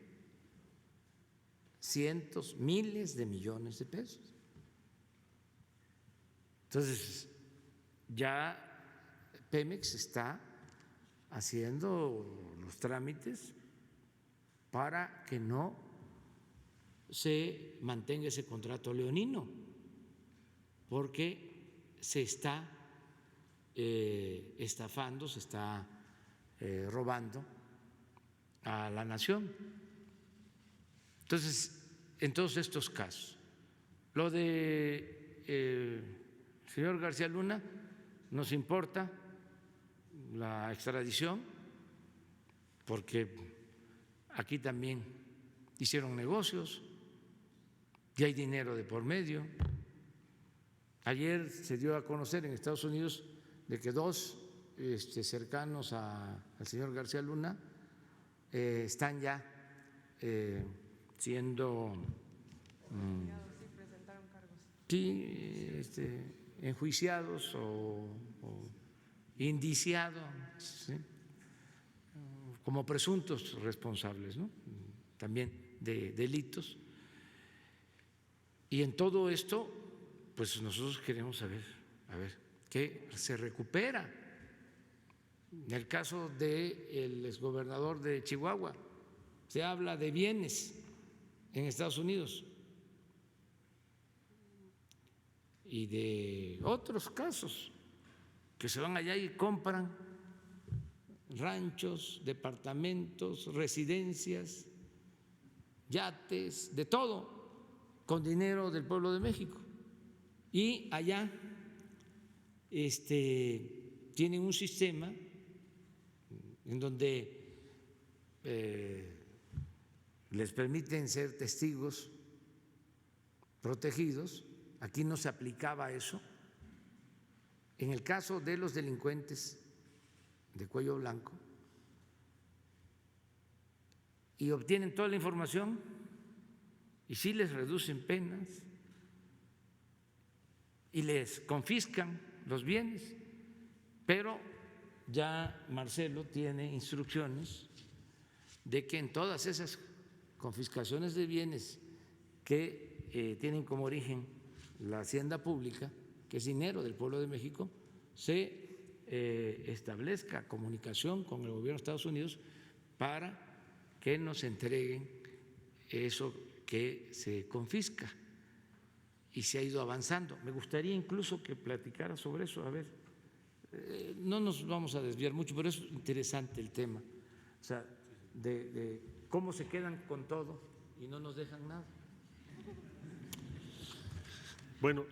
cientos, miles de millones de pesos. Entonces, ya Pemex está haciendo los trámites para que no se mantenga ese contrato leonino, porque se está estafando, se está robando a la nación. Entonces, en todos estos casos, lo de señor García Luna, nos importa la extradición, porque aquí también hicieron negocios y hay dinero de por medio. Ayer se dio a conocer en Estados Unidos de que dos cercanos al señor García Luna están ya siendo enjuiciados o indiciados, ¿sí?, como presuntos responsables, ¿no?, también de delitos. Y en todo esto, pues nosotros queremos saber, qué se recupera. En el caso del exgobernador de Chihuahua, se habla de bienes en Estados Unidos y de otros casos que se van allá y compran ranchos, departamentos, residencias, yates, de todo, con dinero del pueblo de México. Y allá tienen un sistema en donde les permiten ser testigos protegidos. Aquí no se aplicaba eso. En el caso de los delincuentes de cuello blanco, y obtienen toda la información y sí les reducen penas y les confiscan los bienes, pero ya Marcelo tiene instrucciones de que en todas esas confiscaciones de bienes que tienen como origen la hacienda pública, que es dinero del pueblo de México, se establezca comunicación con el gobierno de Estados Unidos para que nos entreguen eso que se confisca, y se ha ido avanzando. Me gustaría incluso que platicara sobre eso. A ver, no nos vamos a desviar mucho, pero es interesante el tema, o sea, de cómo se quedan con todo y no nos dejan nada. Bueno,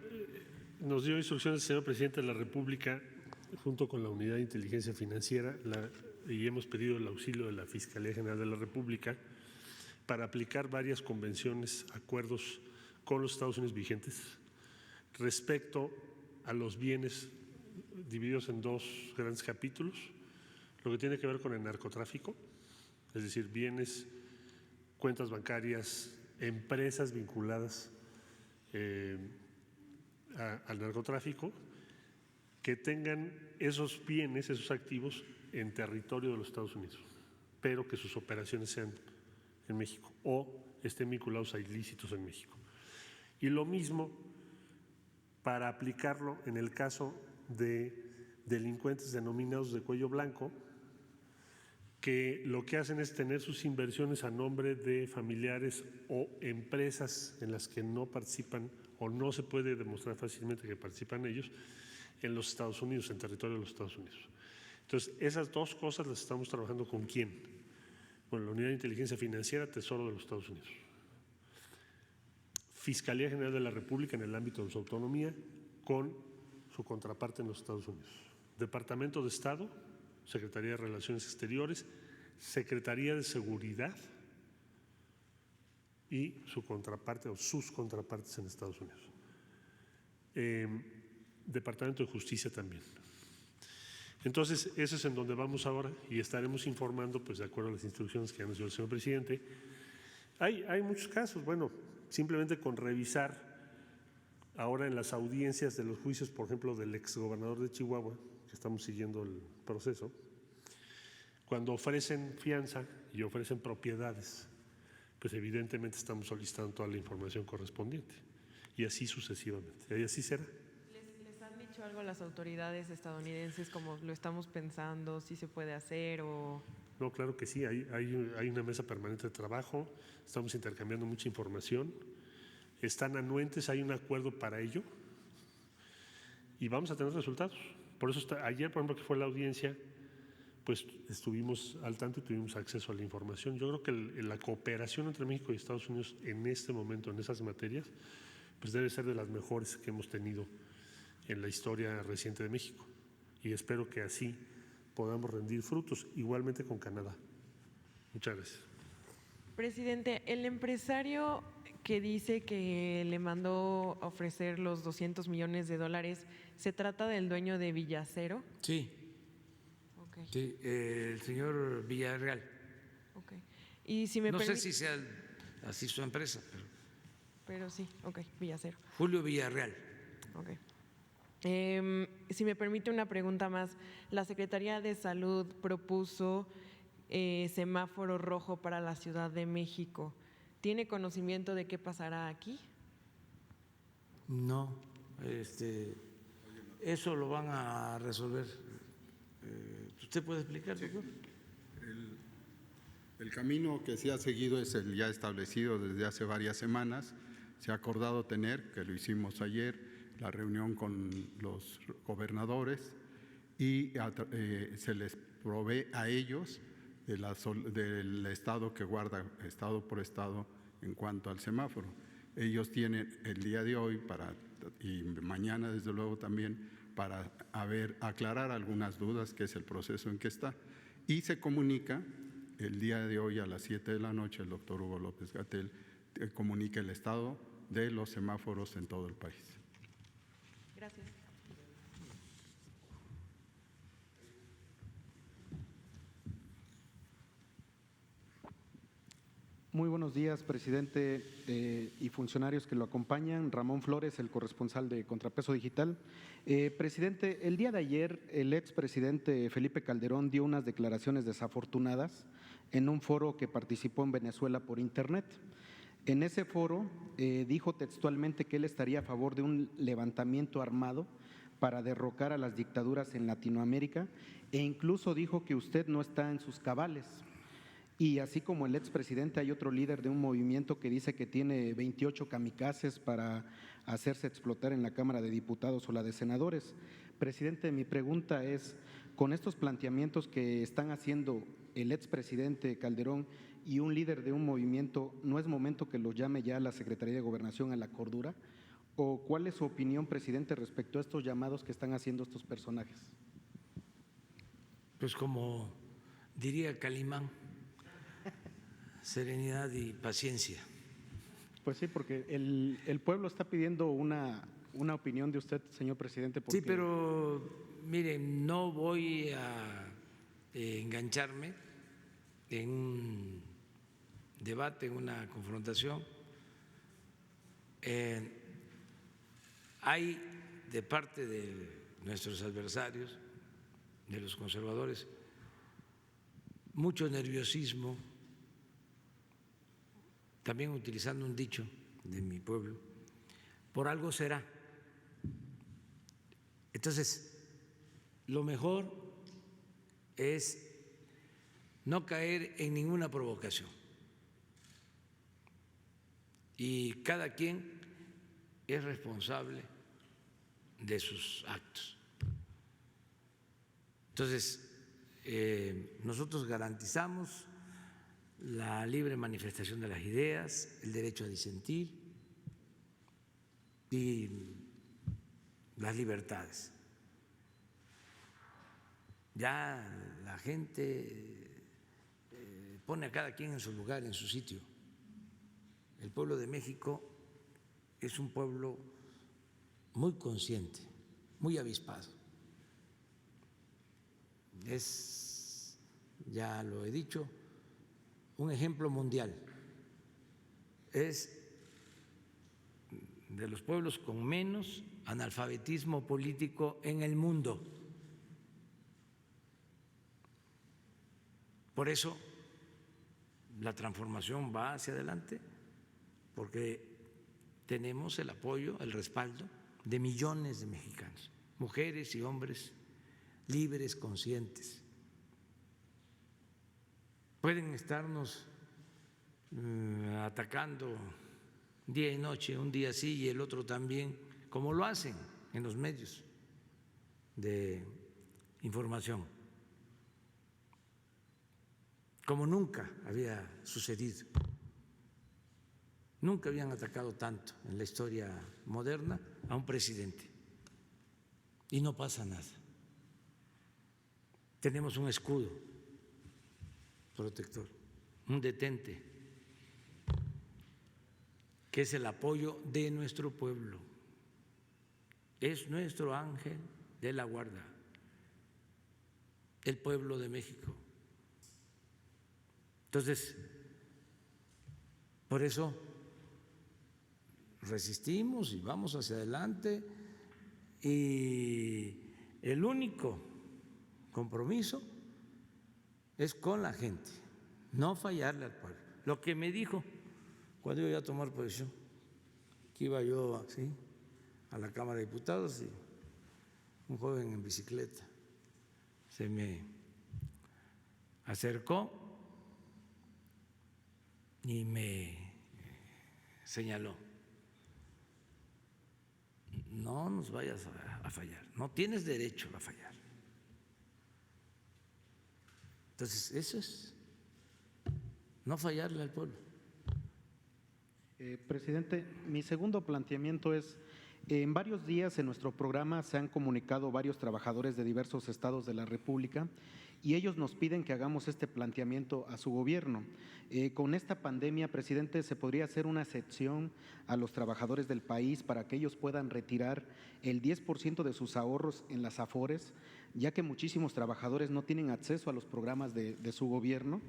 nos dio instrucciones el señor presidente de la República, junto con la Unidad de Inteligencia Financiera, y hemos pedido el auxilio de la Fiscalía General de la República para aplicar varias convenciones, acuerdos con los Estados Unidos vigentes respecto a los bienes divididos en dos grandes capítulos: lo que tiene que ver con el narcotráfico, es decir, bienes, cuentas bancarias, empresas vinculadas al narcotráfico, que tengan esos bienes, esos activos en territorio de los Estados Unidos, pero que sus operaciones sean en México o estén vinculados a ilícitos en México. Y lo mismo para aplicarlo en el caso de delincuentes denominados de cuello blanco, que lo que hacen es tener sus inversiones a nombre de familiares o empresas en las que no participan o no se puede demostrar fácilmente que participan ellos en los Estados Unidos, en territorio de los Estados Unidos. Entonces, esas dos cosas las estamos trabajando ¿con quién? Con la Unidad de Inteligencia Financiera, Tesoro de los Estados Unidos, Fiscalía General de la República en el ámbito de su autonomía, con su contraparte en los Estados Unidos, Departamento de Estado, Secretaría de Relaciones Exteriores, Secretaría de Seguridad y su contraparte o sus contrapartes en Estados Unidos, Departamento de Justicia también. Entonces, eso es en donde vamos ahora y estaremos informando, pues de acuerdo a las instrucciones que ya nos dio el señor presidente. Hay muchos casos, bueno, simplemente con revisar ahora en las audiencias de los juicios, por ejemplo, del exgobernador de Chihuahua, que estamos siguiendo el proceso, cuando ofrecen fianza y ofrecen propiedades, pues evidentemente estamos solicitando toda la información correspondiente y así sucesivamente. ¿Y así será? ¿Les han dicho algo las autoridades estadounidenses como lo estamos pensando, si se puede hacer o...? No, claro que sí, hay una mesa permanente de trabajo, estamos intercambiando mucha información, están anuentes, hay un acuerdo para ello y vamos a tener resultados. Por eso ayer, por ejemplo, que fue la audiencia, pues estuvimos al tanto y tuvimos acceso a la información. Yo creo que la cooperación entre México y Estados Unidos en este momento, en esas materias, pues debe ser de las mejores que hemos tenido en la historia reciente de México. Y espero que así podamos rendir frutos, igualmente con Canadá. Muchas gracias. Presidente, el empresario que dice que le mandó ofrecer los $200 millones, ¿se trata del dueño de Villacero? Sí. Okay. Sí, el señor Villarreal. Okay. Y si me no sé permite, si sea así su empresa, pero sí, Villacero. Julio Villarreal. Okay. Si me permite una pregunta más, la Secretaría de Salud propuso semáforo rojo para la Ciudad de México. ¿Tiene conocimiento de qué pasará aquí? No, eso lo van a resolver. ¿Usted puede explicar, doctor? El camino que se ha seguido es el ya establecido desde hace varias semanas. Se ha acordado tener, que lo hicimos ayer, la reunión con los gobernadores y se les provee a ellos del estado que guarda, estado por estado, en cuanto al semáforo. Ellos tienen el día de hoy y mañana, desde luego, también para aclarar algunas dudas, que es el proceso en que está. Y se comunica el día de hoy a las 7 de la noche, el doctor Hugo López-Gatell comunica el estado de los semáforos en todo el país. Gracias. Muy buenos días, presidente y funcionarios que lo acompañan. Ramón Flores, el corresponsal de Contrapeso Digital. Presidente, el día de ayer el expresidente Felipe Calderón dio unas declaraciones desafortunadas en un foro que participó en Venezuela por internet. En ese foro dijo textualmente que él estaría a favor de un levantamiento armado para derrocar a las dictaduras en Latinoamérica e incluso dijo que usted no está en sus cabales. Y así como el expresidente, hay otro líder de un movimiento que dice que tiene 28 kamikazes para hacerse explotar en la Cámara de Diputados o la de Senadores. Presidente, mi pregunta es, con estos planteamientos que están haciendo el expresidente Calderón y un líder de un movimiento, ¿no es momento que los llame ya la Secretaría de Gobernación a la cordura? ¿O cuál es su opinión, presidente, respecto a estos llamados que están haciendo estos personajes? Pues como diría Calimán, serenidad y paciencia. Pues sí, porque el pueblo está pidiendo una opinión de usted, señor presidente. Porque… Sí, pero mire, no voy a engancharme en un debate, en una confrontación. Hay de parte de nuestros adversarios, de los conservadores, mucho nerviosismo, también utilizando un dicho de mi pueblo, por algo será. Entonces, lo mejor es no caer en ninguna provocación y cada quien es responsable de sus actos. Entonces, nosotros garantizamos la libre manifestación de las ideas, el derecho a disentir y las libertades. Ya la gente pone a cada quien en su lugar, en su sitio. El pueblo de México es un pueblo muy consciente, muy avispado. Es, ya lo he dicho, un ejemplo mundial. Es de los pueblos con menos analfabetismo político en el mundo. Por eso la transformación va hacia adelante, porque tenemos el apoyo, el respaldo de millones de mexicanos, mujeres y hombres libres, conscientes. Pueden estarnos atacando día y noche, un día sí y el otro también, como lo hacen en los medios de información, como nunca había sucedido. Nunca habían atacado tanto en la historia moderna a un presidente y no pasa nada. Tenemos un escudo protector, un detente, que es el apoyo de nuestro pueblo. Es nuestro ángel de la guarda, el pueblo de México. Entonces, por eso resistimos y vamos hacia adelante, y el único compromiso es con la gente, no fallarle al pueblo. Lo que me dijo cuando iba a tomar posición, que iba yo así a la Cámara de Diputados y un joven en bicicleta se me acercó y me señaló: no nos vayas a fallar, no tienes derecho a fallar. Entonces, eso es no fallarle al pueblo. Presidente, mi segundo planteamiento es: en varios días en nuestro programa se han comunicado varios trabajadores de diversos estados de la República y ellos nos piden que hagamos este planteamiento a su gobierno. Con esta pandemia, presidente, ¿se podría hacer una excepción a los trabajadores del país para que ellos puedan retirar el 10% de sus ahorros en las AFORES, ya que muchísimos trabajadores no tienen acceso a los programas de su gobierno?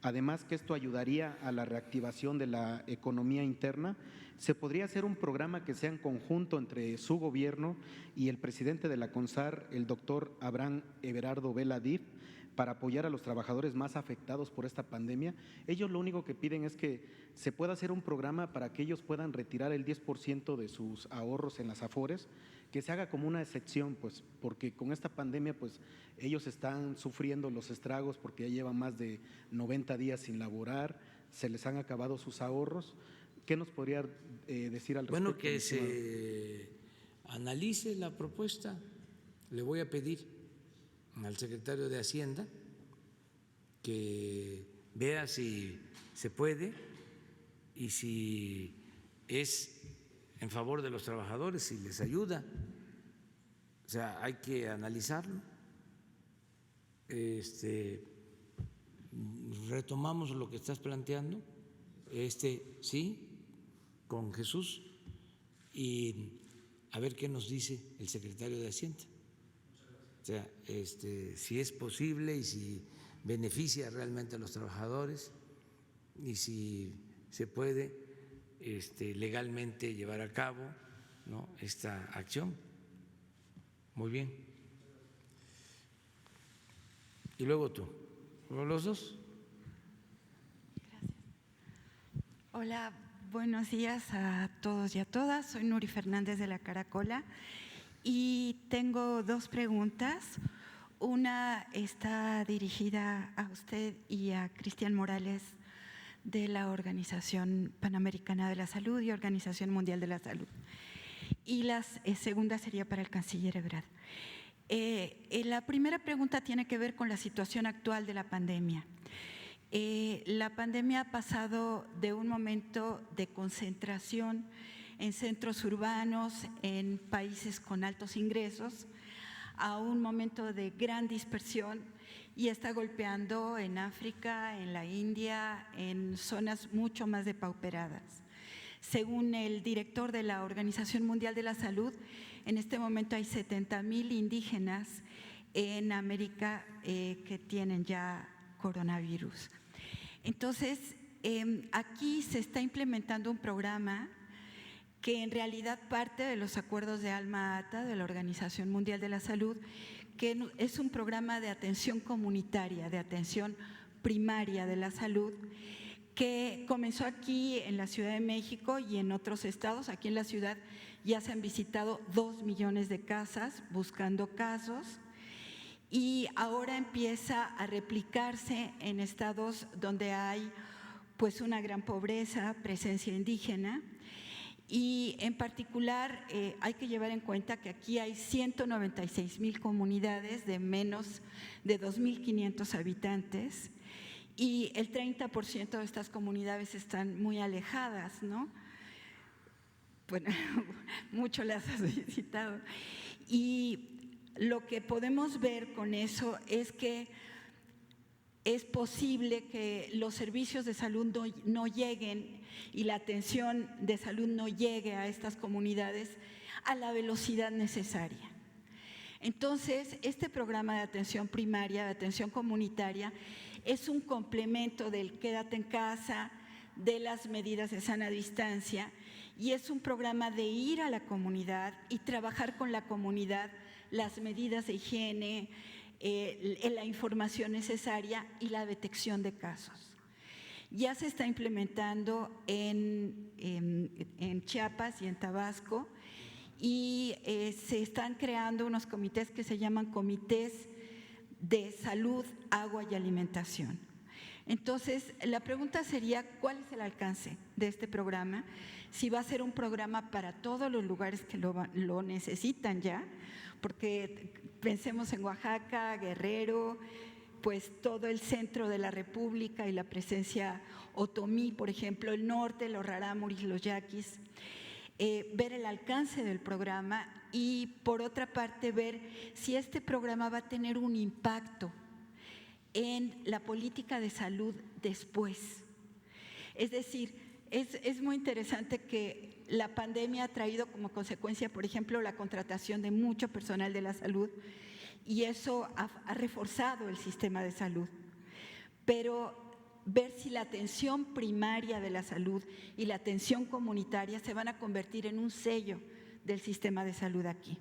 Además, que esto ayudaría a la reactivación de la economía interna. ¿Se podría hacer un programa que sea en conjunto entre su gobierno y el presidente de la CONSAR, el doctor Abraham Everardo Vela Dif, para apoyar a los trabajadores más afectados por esta pandemia? Ellos lo único que piden es que se pueda hacer un programa para que ellos puedan retirar el 10% de sus ahorros en las AFORES, que se haga como una excepción, pues, porque con esta pandemia, pues, ellos están sufriendo los estragos porque ya llevan más de 90 días sin laborar, se les han acabado sus ahorros. ¿Qué nos podría decir al respecto? Bueno, que se analice la propuesta. Le voy a pedir al secretario de Hacienda que vea si se puede y si es en favor de los trabajadores, si les ayuda. O sea, hay que analizarlo. Retomamos lo que estás planteando, sí, con Jesús, y a ver qué nos dice el secretario de Hacienda. O sea, si es posible y si beneficia realmente a los trabajadores y si se puede legalmente llevar a cabo, ¿no?, esta acción. Muy bien. Y luego tú, los dos. Gracias. Hola, buenos días a todos y a todas. Soy Nuri Fernández de La Caracola y tengo dos preguntas. Una está dirigida a usted y a Cristian Morales de la Organización Panamericana de la Salud y Organización Mundial de la Salud. Y la segunda sería para el canciller Ebrard. La primera pregunta tiene que ver con la situación actual de la pandemia. La pandemia ha pasado de un momento de concentración en centros urbanos, en países con altos ingresos, a un momento de gran dispersión y está golpeando en África, en la India, en zonas mucho más depauperadas. Según el director de la Organización Mundial de la Salud, en este momento hay 70,000 indígenas en América que tienen ya coronavirus. Entonces, aquí se está implementando un programa que en realidad parte de los acuerdos de Alma Ata, de la Organización Mundial de la Salud, que es un programa de atención comunitaria, de atención primaria de la salud, que comenzó aquí en la Ciudad de México y en otros estados. Aquí en la ciudad ya se han visitado 2 millones de casas buscando casos, y ahora empieza a replicarse en estados donde hay pues una gran pobreza, presencia indígena. Y en particular hay que llevar en cuenta que aquí hay 196,000 comunidades de menos de 2,500 habitantes, y el 30% de estas comunidades están muy alejadas, ¿no? Bueno, mucho las has visitado. Y lo que podemos ver con eso es que es posible que los servicios de salud no lleguen y la atención de salud no llegue a estas comunidades a la velocidad necesaria. Entonces, este programa de atención primaria, de atención comunitaria, es un complemento del quédate en casa, de las medidas de sana distancia, y es un programa de ir a la comunidad y trabajar con la comunidad las medidas de higiene, la información necesaria y la detección de casos. Ya se está implementando en Chiapas y en Tabasco, y se están creando unos comités que se llaman comités de salud, agua y alimentación. Entonces, la pregunta sería, ¿cuál es el alcance de este programa? Si va a ser un programa para todos los lugares que lo necesitan ya, porque pensemos en Oaxaca, Guerrero, pues todo el centro de la República y la presencia otomí, por ejemplo, el norte, los rarámuris, los yaquis, ver el alcance del programa, y por otra parte ver si este programa va a tener un impacto en la política de salud después. Es decir, es muy interesante que la pandemia ha traído como consecuencia, por ejemplo, la contratación de mucho personal de la salud, y eso ha reforzado el sistema de salud. Pero ver si la atención primaria de la salud y la atención comunitaria se van a convertir en un sello del sistema de salud aquí.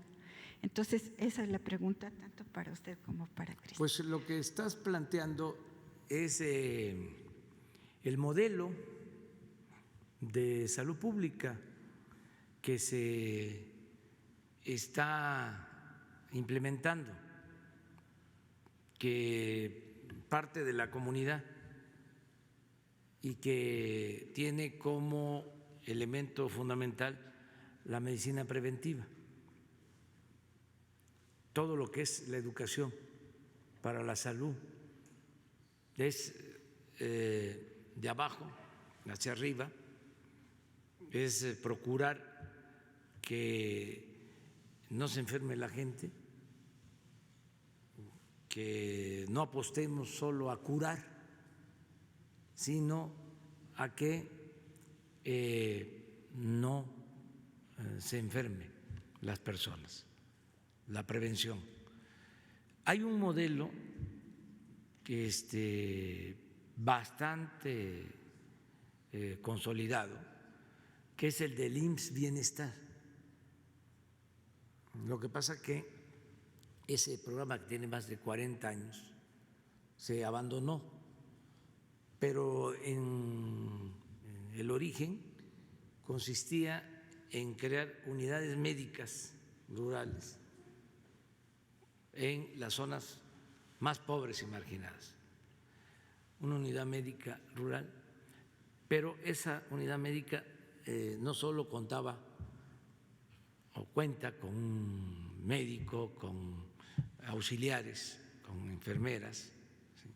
Entonces, esa es la pregunta tanto para usted como para Cristian. Pues lo que estás planteando es el modelo de salud pública que se está implementando, que parte de la comunidad y que tiene como elemento fundamental la medicina preventiva, todo lo que es la educación para la salud, es de abajo hacia arriba, es procurar que no se enferme la gente, que no apostemos solo a curar, sino a que no se enfermen las personas, la prevención. Hay un modelo que bastante consolidado, que es el del IMSS Bienestar. Lo que pasa que ese programa, que tiene más de 40 años, se abandonó, pero en el origen consistía en crear unidades médicas rurales en las zonas más pobres y marginadas. Una unidad médica rural, pero esa unidad médica no solo contaba o cuenta con un médico, con auxiliares, con enfermeras, ¿sí?,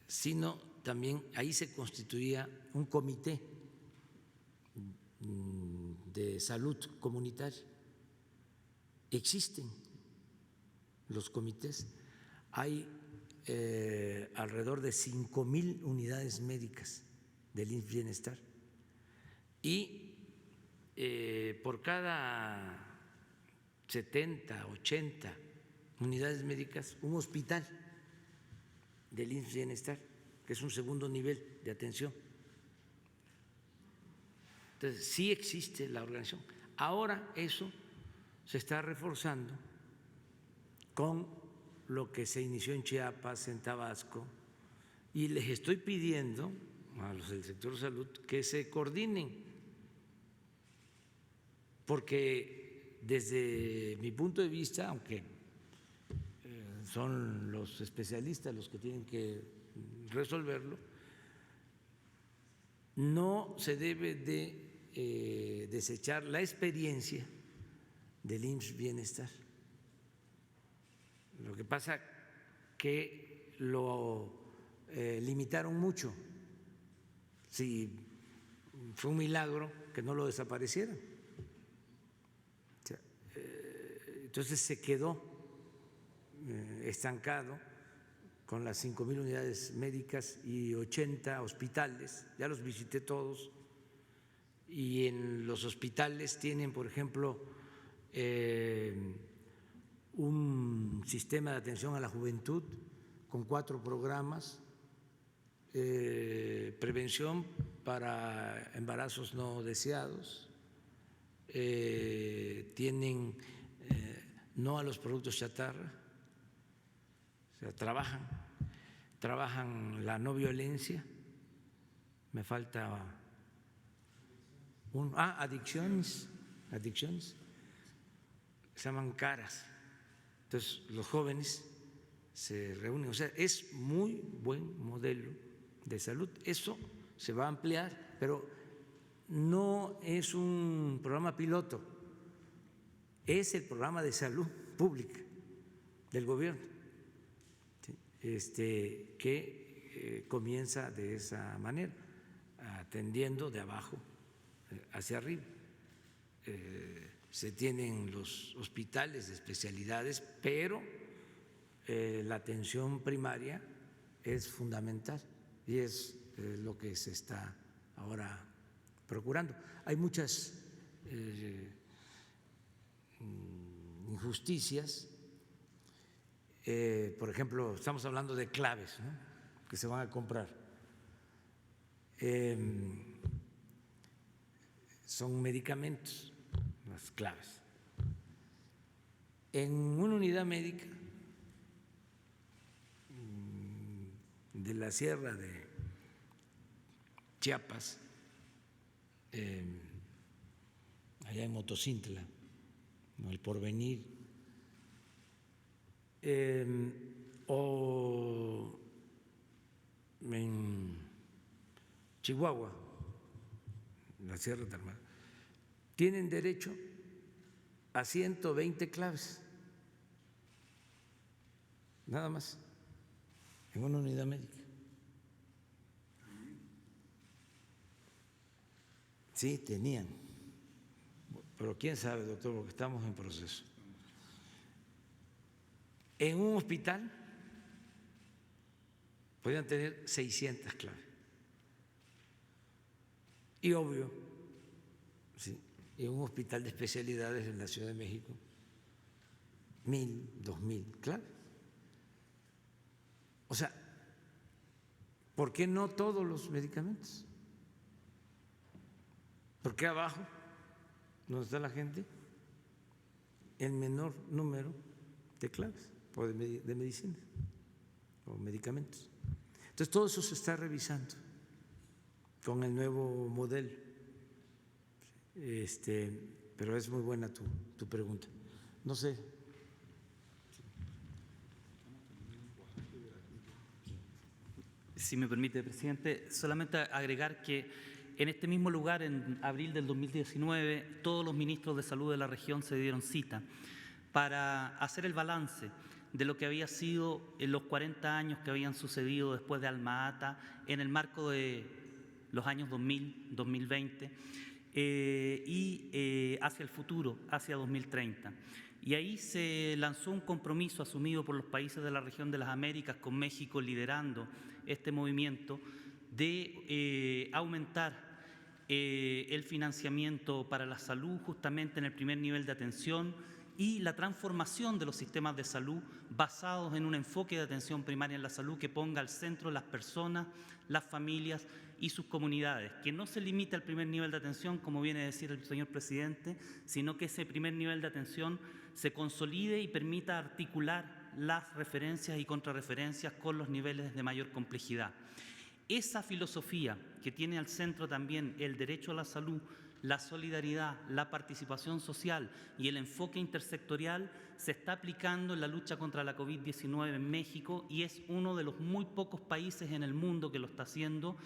sino también ahí se constituía un comité de salud comunitaria. Existen los comités, hay alrededor de 5,000 unidades médicas del IMSS Bienestar, y por cada 70, 80 unidades médicas, un hospital del IMSS Bienestar, que es un segundo nivel de atención. Entonces, sí existe la organización. Ahora eso se está reforzando con lo que se inició en Chiapas, en Tabasco, y les estoy pidiendo a los del sector salud que se coordinen, porque desde mi punto de vista, aunque son los especialistas los que tienen que resolverlo, no se debe de desechar la experiencia del IMSS Bienestar. Lo que pasa que lo limitaron mucho. Sí, fue un milagro que no lo desaparecieran. Entonces se quedó estancado con las 5,000 unidades médicas y 80 hospitales. Ya los visité todos. Y en los hospitales tienen, por ejemplo, un sistema de atención a la juventud con 4 programas, prevención para embarazos no deseados, tienen no a los productos chatarra, o sea, trabajan la no violencia, me falta adicciones, se llaman caras. Entonces los jóvenes se reúnen, o sea, es muy buen modelo de salud. Eso se va a ampliar, pero no es un programa piloto, es el programa de salud pública del gobierno, que comienza de esa manera, atendiendo de abajo hacia arriba. Se tienen los hospitales de especialidades, pero la atención primaria es fundamental y es lo que se está ahora procurando. Hay muchas injusticias. Por ejemplo, estamos hablando de claves, ¿no?, que se van a comprar. Son medicamentos, las claves. En una unidad médica de la Sierra de Chiapas, allá en Motocintla, El Porvenir, o en Chihuahua, la Sierra Tarahumara, tienen derecho a 120 claves, nada más, en una unidad médica. Sí, tenían, pero quién sabe, doctor, porque estamos en proceso. En un hospital podían tener 600 claves. Y obvio, sí, en un hospital de especialidades en la Ciudad de México, 1,000, 2,000 claves. O sea, ¿por qué no todos los medicamentos? ¿Por qué abajo, donde está la gente, el menor número de claves o de medicinas o medicamentos? Entonces, todo eso se está revisando con el nuevo modelo. Pero es muy buena tu pregunta. No sé. Si me permite, presidente, solamente agregar que en este mismo lugar, en abril del 2019, todos los ministros de salud de la región se dieron cita para hacer el balance de lo que había sido en los 40 años que habían sucedido después de Alma Ata, en el marco de los años 2000, 2020 y hacia el futuro, hacia 2030. Y ahí se lanzó un compromiso asumido por los países de la región de las Américas, con México liderando este movimiento, de aumentar el financiamiento para la salud justamente en el primer nivel de atención y la transformación de los sistemas de salud basados en un enfoque de atención primaria en la salud que ponga al centro las personas, las familias y sus comunidades, que no se limite al primer nivel de atención, como viene a decir el señor presidente, sino que ese primer nivel de atención se consolide y permita articular las referencias y contrarreferencias con los niveles de mayor complejidad. Esa filosofía que tiene al centro también el derecho a la salud, la solidaridad, la participación social y el enfoque intersectorial se está aplicando en la lucha contra la COVID-19 en México y es uno de los muy pocos países en el mundo que lo está haciendo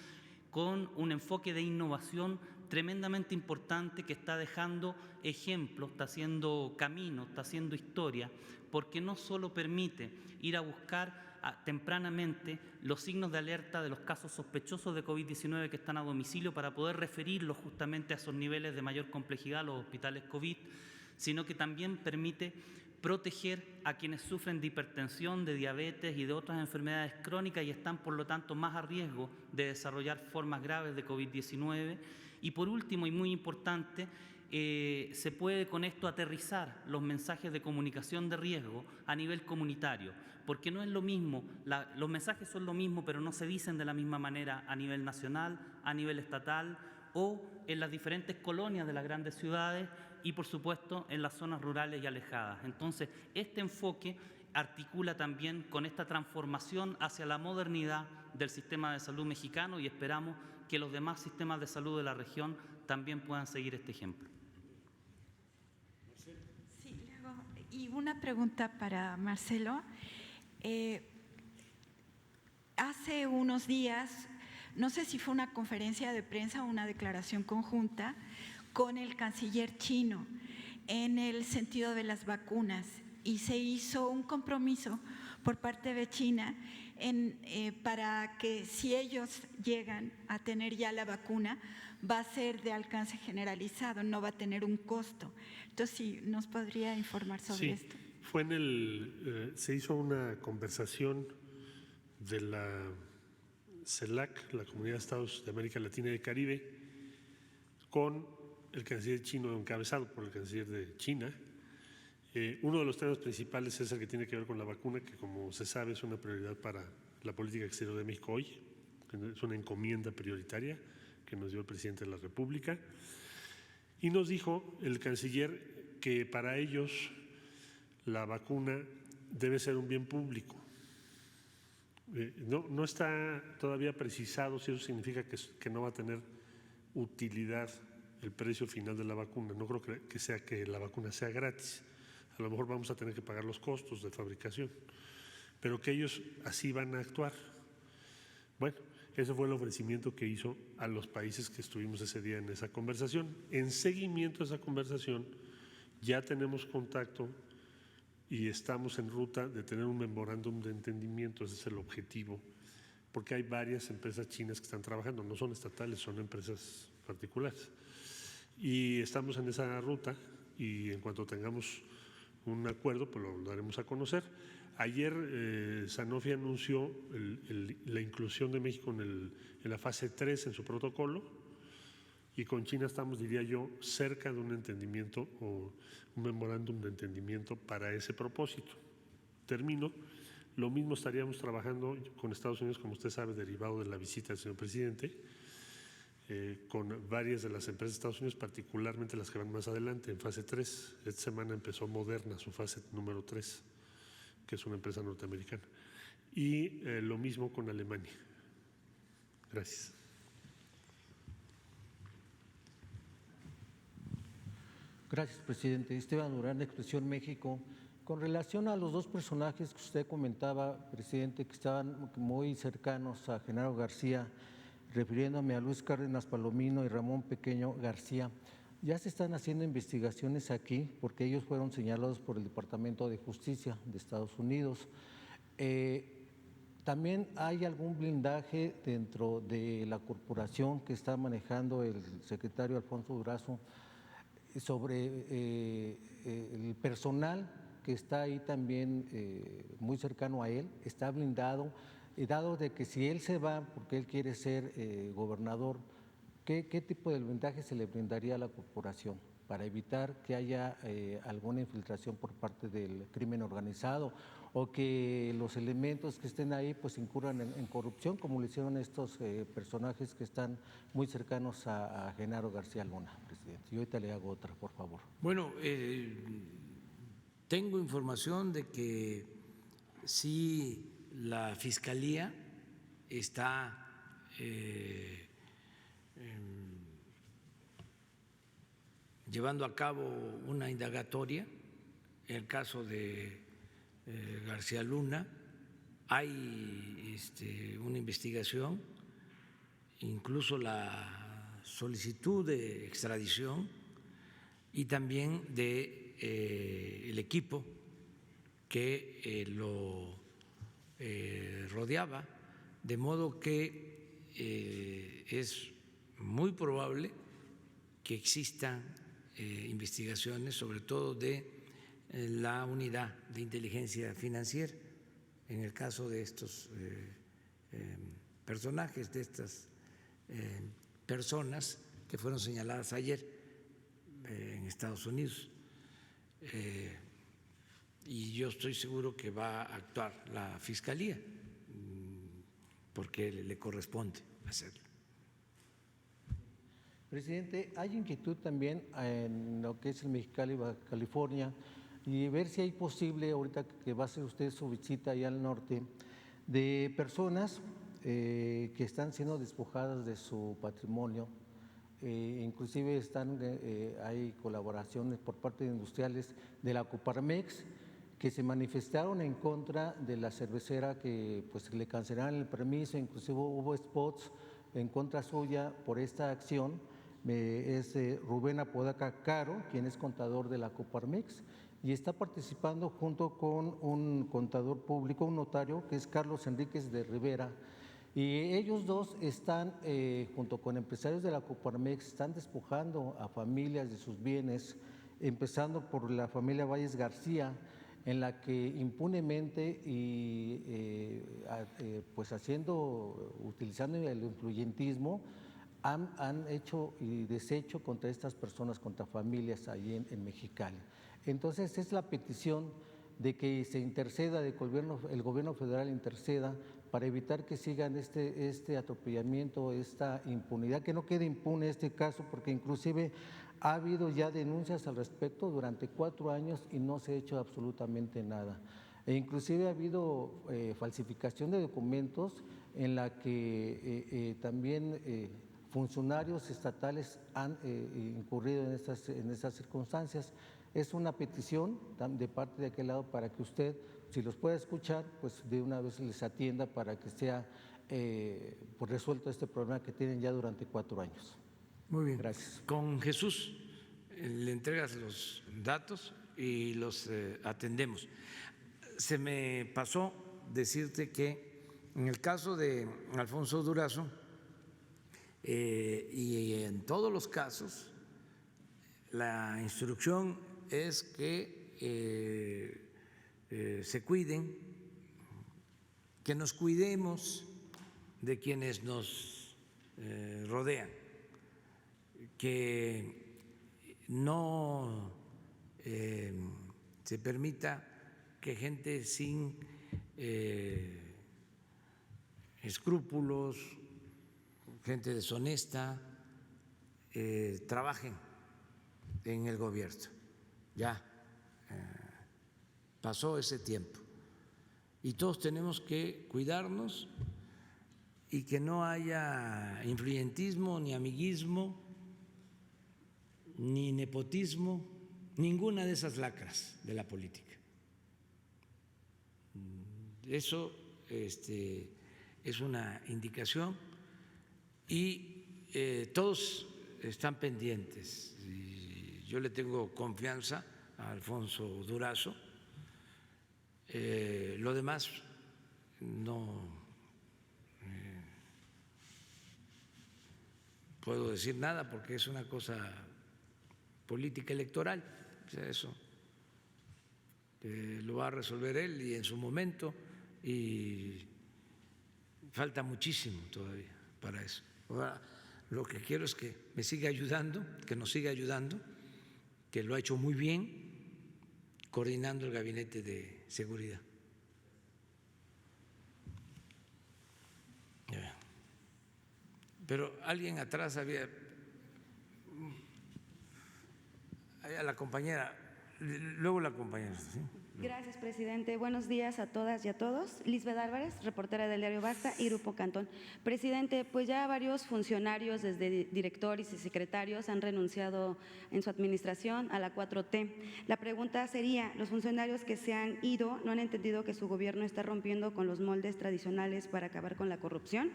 con un enfoque de innovación tremendamente importante que está dejando ejemplos, está haciendo camino, está haciendo historia, porque no solo permite ir a buscar tempranamente los signos de alerta de los casos sospechosos de COVID-19 que están a domicilio para poder referirlos justamente a esos niveles de mayor complejidad a los hospitales COVID, sino que también permite proteger a quienes sufren de hipertensión, de diabetes y de otras enfermedades crónicas y están, por lo tanto, más a riesgo de desarrollar formas graves de COVID-19. Y por último, y muy importante, se puede con esto aterrizar los mensajes de comunicación de riesgo a nivel comunitario, porque no es lo mismo, los mensajes son lo mismo, pero no se dicen de la misma manera a nivel nacional, a nivel estatal o en las diferentes colonias de las grandes ciudades y, por supuesto, en las zonas rurales y alejadas. Entonces, este enfoque articula también con esta transformación hacia la modernidad del sistema de salud mexicano y esperamos que los demás sistemas de salud de la región también puedan seguir este ejemplo. Sí, luego, y una pregunta para Marcelo. Hace unos días, no sé si fue una conferencia de prensa o una declaración conjunta con el canciller chino en el sentido de las vacunas y se hizo un compromiso por parte de China para que si ellos llegan a tener ya la vacuna, va a ser de alcance generalizado, no va a tener un costo. Entonces, sí, ¿nos podría informar sobre esto? Fue se hizo una conversación de la CELAC, la Comunidad de Estados de América Latina y del Caribe, con el canciller chino encabezado por el canciller de China. Uno de los temas principales es el que tiene que ver con la vacuna, que como se sabe es una prioridad para la política exterior de México hoy, es una encomienda prioritaria que nos dio el presidente de la República. Y nos dijo el canciller que para ellos la vacuna debe ser un bien público. No está todavía precisado si eso significa que no va a tener utilidad el precio final de la vacuna. No creo que sea que la vacuna sea gratis. A lo mejor vamos a tener que pagar los costos de fabricación, pero que ellos así van a actuar. Bueno, ese fue el ofrecimiento que hizo a los países que estuvimos ese día en esa conversación. En seguimiento a esa conversación, ya tenemos contacto y estamos en ruta de tener un memorándum de entendimiento, ese es el objetivo, porque hay varias empresas chinas que están trabajando, no son estatales, son empresas particulares. Y estamos en esa ruta y en cuanto tengamos un acuerdo, pues lo daremos a conocer. Ayer Sanofi anunció la inclusión de México en la fase 3 en su protocolo y con China estamos, diría yo, cerca de un entendimiento o un memorándum de entendimiento para ese propósito. Termino. Lo mismo estaríamos trabajando con Estados Unidos, como usted sabe, derivado de la visita del señor presidente, con varias de las empresas de Estados Unidos, particularmente las que van más adelante, en fase 3. Esta semana empezó Moderna su fase número 3, que es una empresa norteamericana. Y lo mismo con Alemania. Gracias. Gracias, presidente. Esteban Durán, de Expresión México. Con relación a los dos personajes que usted comentaba, presidente, que estaban muy cercanos a Genaro García, refiriéndome a Luis Cárdenas Palomino y Ramón Pequeño García, ya se están haciendo investigaciones aquí porque ellos fueron señalados por el Departamento de Justicia de Estados Unidos. También hay algún blindaje dentro de la corporación que está manejando el secretario Alfonso Durazo sobre el personal que está ahí también muy cercano a él, está blindado, dado de que si él se va porque él quiere ser gobernador, ¿qué tipo de blindaje se le brindaría a la corporación? para evitar que haya alguna infiltración por parte del crimen organizado o que los elementos que estén ahí pues incurran en corrupción, como lo hicieron estos personajes que están muy cercanos a Genaro García Luna, presidente. Y ahorita le hago otra, por favor. Bueno, tengo información de que sí la Fiscalía está llevando a cabo una indagatoria en el caso de García Luna. Hay una investigación, incluso la solicitud de extradición y también de el equipo que lo rodeaba, de modo que es muy probable que existan investigaciones, sobre todo de la unidad de inteligencia financiera, en el caso de estos personajes, de estas personas que fueron señaladas ayer en Estados Unidos. Y yo estoy seguro que va a actuar la Fiscalía, porque le corresponde hacerlo. Presidente, hay inquietud también en lo que es el Mexicali, Baja California, y ver si hay posible, ahorita que va a hacer usted su visita allá al norte, de personas que están siendo despojadas de su patrimonio. Inclusive hay colaboraciones por parte de industriales de la Coparmex que se manifestaron en contra de la cervecera, que pues le cancelaron el permiso, inclusive hubo spots en contra suya por esta acción. Es Rubén Apodaca Caro, quien es contador de la Coparmex, y está participando junto con un contador público, un notario, que es Carlos Enríquez de Rivera, y ellos dos están, junto con empresarios de la Coparmex, están despojando a familias de sus bienes, empezando por la familia Valles García, en la que impunemente y pues utilizando el influyentismo, han hecho y deshecho contra estas personas, contra familias allí en Mexicali. Entonces es la petición de que se interceda, de que el gobierno federal interceda para evitar que sigan este atropellamiento, esta impunidad, que no quede impune este caso, porque inclusive ha habido ya denuncias al respecto durante 4 años y no se ha hecho absolutamente nada. E inclusive ha habido falsificación de documentos en la que también funcionarios estatales han incurrido en estas circunstancias. Es una petición de parte de aquel lado para que usted, si los puede escuchar, pues de una vez les atienda para que sea pues resuelto este problema que tienen ya durante 4 años. Muy bien. Gracias. Con Jesús le entregas los datos y los atendemos. Se me pasó decirte que en el caso de Alfonso Durazo y en todos los casos, la instrucción es que se cuiden, que nos cuidemos de quienes nos rodean, que no se permita que gente sin escrúpulos, gente deshonesta, trabajen en el gobierno. Ya pasó ese tiempo y todos tenemos que cuidarnos y que no haya influyentismo, ni amiguismo, ni nepotismo, ninguna de esas lacras de la política. Eso es una indicación y todos están pendientes. Y yo le tengo confianza a Alfonso Durazo. Lo demás no puedo decir nada porque es una cosa política electoral. O sea, eso lo va a resolver él y en su momento, y falta muchísimo todavía para eso. Ahora, lo que quiero es que me siga ayudando, que nos siga ayudando que lo ha hecho muy bien coordinando el Gabinete de Seguridad. Pero alguien atrás había, a la compañera, luego la compañera. ¿Sí? Gracias, presidente. Buenos días a todas y a todos. Lisbeth Álvarez, reportera del diario Basta y Grupo Cantón. Presidente, pues ya varios funcionarios, desde directores y secretarios, han renunciado en su administración a la 4T. La pregunta sería, ¿los funcionarios que se han ido no han entendido que su gobierno está rompiendo con los moldes tradicionales para acabar con la corrupción?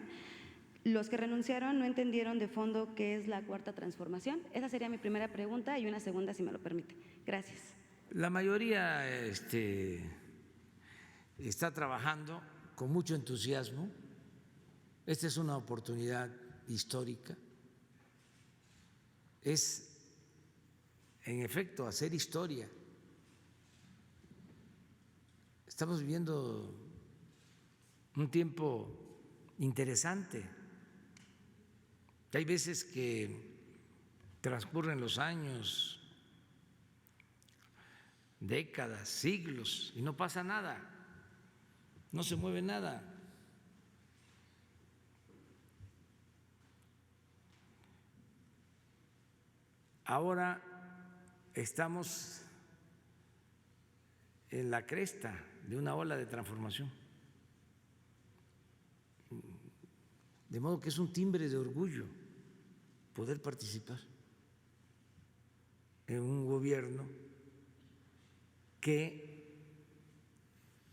¿Los que renunciaron no entendieron de fondo qué es la cuarta transformación? Esa sería mi primera pregunta y una segunda, si me lo permite. Gracias. La mayoría está trabajando con mucho entusiasmo. Esta es una oportunidad histórica. Es, en efecto, hacer historia. Estamos viviendo un tiempo interesante. Hay veces que transcurren los años, décadas, siglos, y no pasa nada, no se mueve nada. Ahora estamos en la cresta de una ola de transformación, de modo que es un timbre de orgullo poder participar en un gobierno que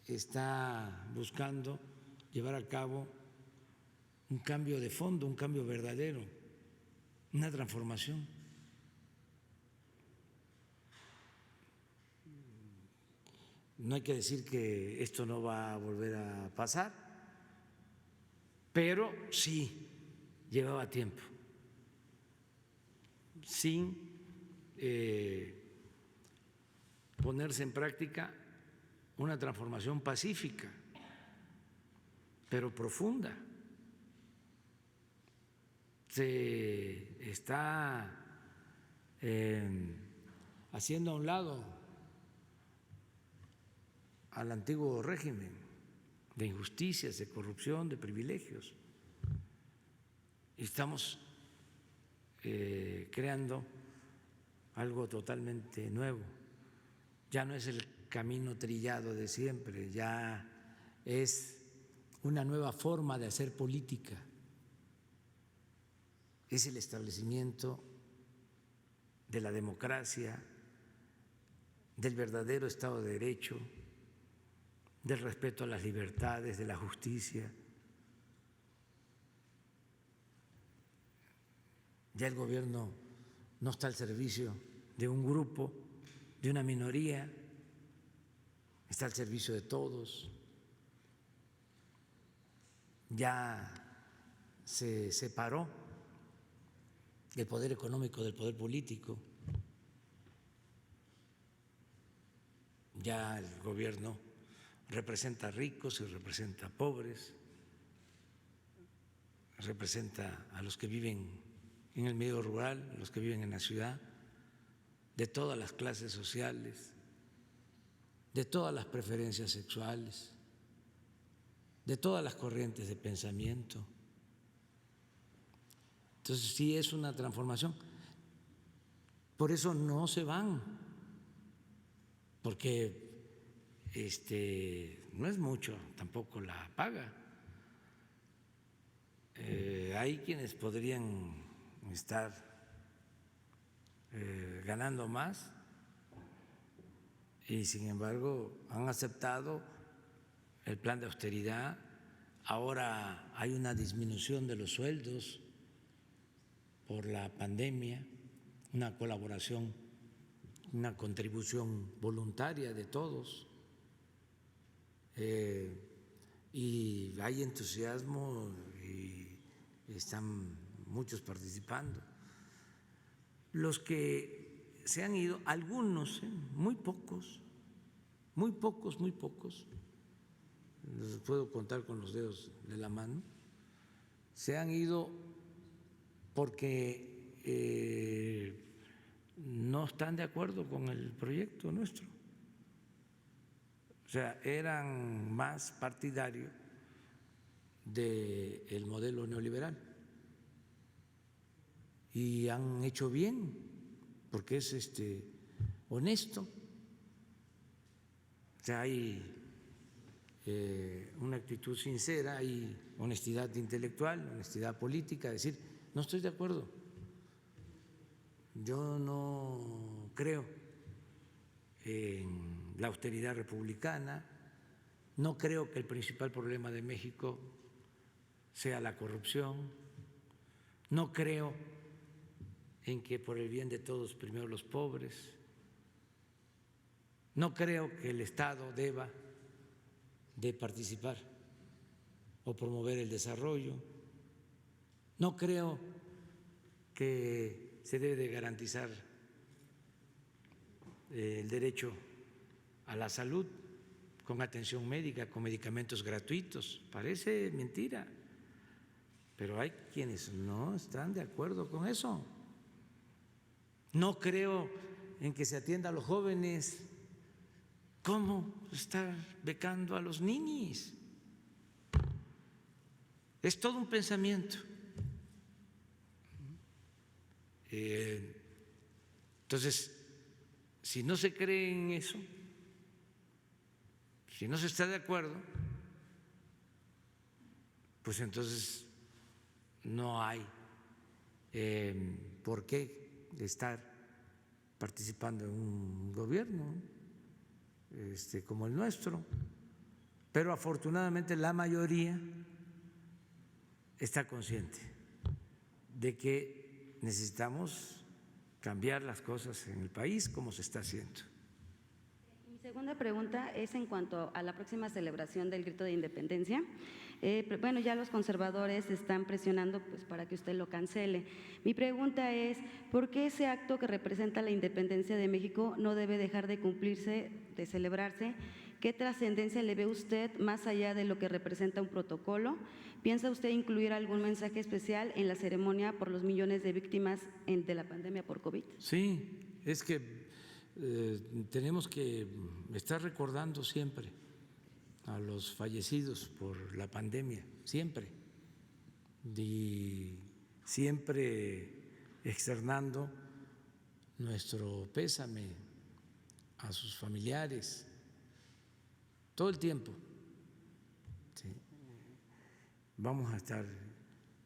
está buscando llevar a cabo un cambio de fondo, un cambio verdadero, una transformación. No hay que decir que esto no va a volver a pasar, pero sí llevaba tiempo, sin ponerse en práctica una transformación pacífica, pero profunda. Se está haciendo a un lado al antiguo régimen de injusticias, de corrupción, de privilegios. Estamos creando algo totalmente nuevo. Ya no es el camino trillado de siempre, ya es una nueva forma de hacer política. Es el establecimiento de la democracia, del verdadero Estado de Derecho, del respeto a las libertades, de la justicia. Ya el gobierno no está al servicio de un grupo, de una minoría, está al servicio de todos. Ya se separó el poder económico del poder político. Ya el gobierno representa a ricos y representa a pobres, representa a los que viven en el medio rural, a los que viven en la ciudad, de todas las clases sociales, de todas las preferencias sexuales, de todas las corrientes de pensamiento. Entonces sí es una transformación. Por eso no se van, porque no es mucho tampoco la paga. Hay quienes podrían estar ganando más y sin embargo han aceptado el plan de austeridad. Ahora hay una disminución de los sueldos por la pandemia, una colaboración, una contribución voluntaria de todos. Y hay entusiasmo y están muchos participando. Los que se han ido, algunos, muy pocos, los puedo contar con los dedos de la mano, se han ido porque no están de acuerdo con el proyecto nuestro. O sea, eran más partidarios del modelo neoliberal y han hecho bien porque es honesto. O sea, hay una actitud sincera, hay honestidad intelectual, honestidad política, decir, no estoy de acuerdo, yo no creo en la austeridad republicana, no creo que el principal problema de México sea la corrupción, no creo en que por el bien de todos primero los pobres, no creo que el Estado deba de participar o promover el desarrollo, no creo que se debe de garantizar el derecho a la salud con atención médica, con medicamentos gratuitos. Parece mentira, pero hay quienes no están de acuerdo con eso. No creo en que se atienda a los jóvenes. ¿Cómo estar becando a los ninis? Es todo un pensamiento. Entonces, si no se cree en eso, si no se está de acuerdo, pues entonces no hay por qué estar participando en un gobierno como el nuestro. Pero afortunadamente la mayoría está consciente de que necesitamos cambiar las cosas en el país como se está haciendo. Mi segunda pregunta es en cuanto a la próxima celebración del Grito de Independencia. Bueno, ya los conservadores están presionando pues, para que usted lo cancele. Mi pregunta es, ¿por qué ese acto que representa la independencia de México no debe dejar de cumplirse, de celebrarse? ¿Qué trascendencia le ve usted más allá de lo que representa un protocolo? ¿Piensa usted incluir algún mensaje especial en la ceremonia por los millones de víctimas de la pandemia por COVID? Sí, es que tenemos que estar recordando siempre a los fallecidos por la pandemia, siempre, y siempre externando nuestro pésame a sus familiares, todo el tiempo. ¿Sí? Vamos a estar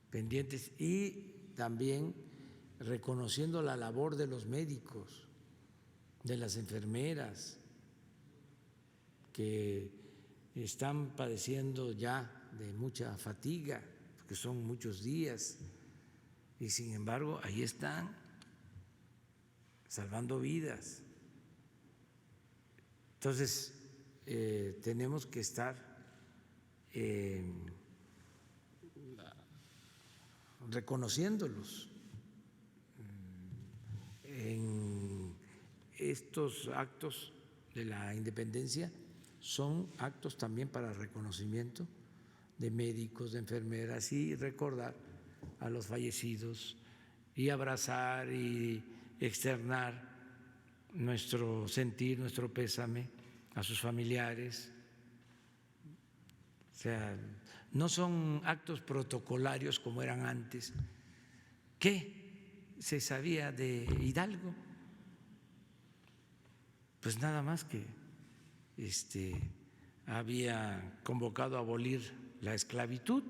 pendientes y también reconociendo la labor de los médicos, de las enfermeras, que están padeciendo ya de mucha fatiga, porque son muchos días, y sin embargo ahí están salvando vidas. Entonces tenemos que estar reconociéndolos en estos actos de la independencia. Son actos también para reconocimiento de médicos, de enfermeras y recordar a los fallecidos y abrazar y externar nuestro sentir, nuestro pésame a sus familiares. O sea, no son actos protocolarios como eran antes. ¿Qué se sabía de Hidalgo? Pues nada más que había convocado a abolir la esclavitud,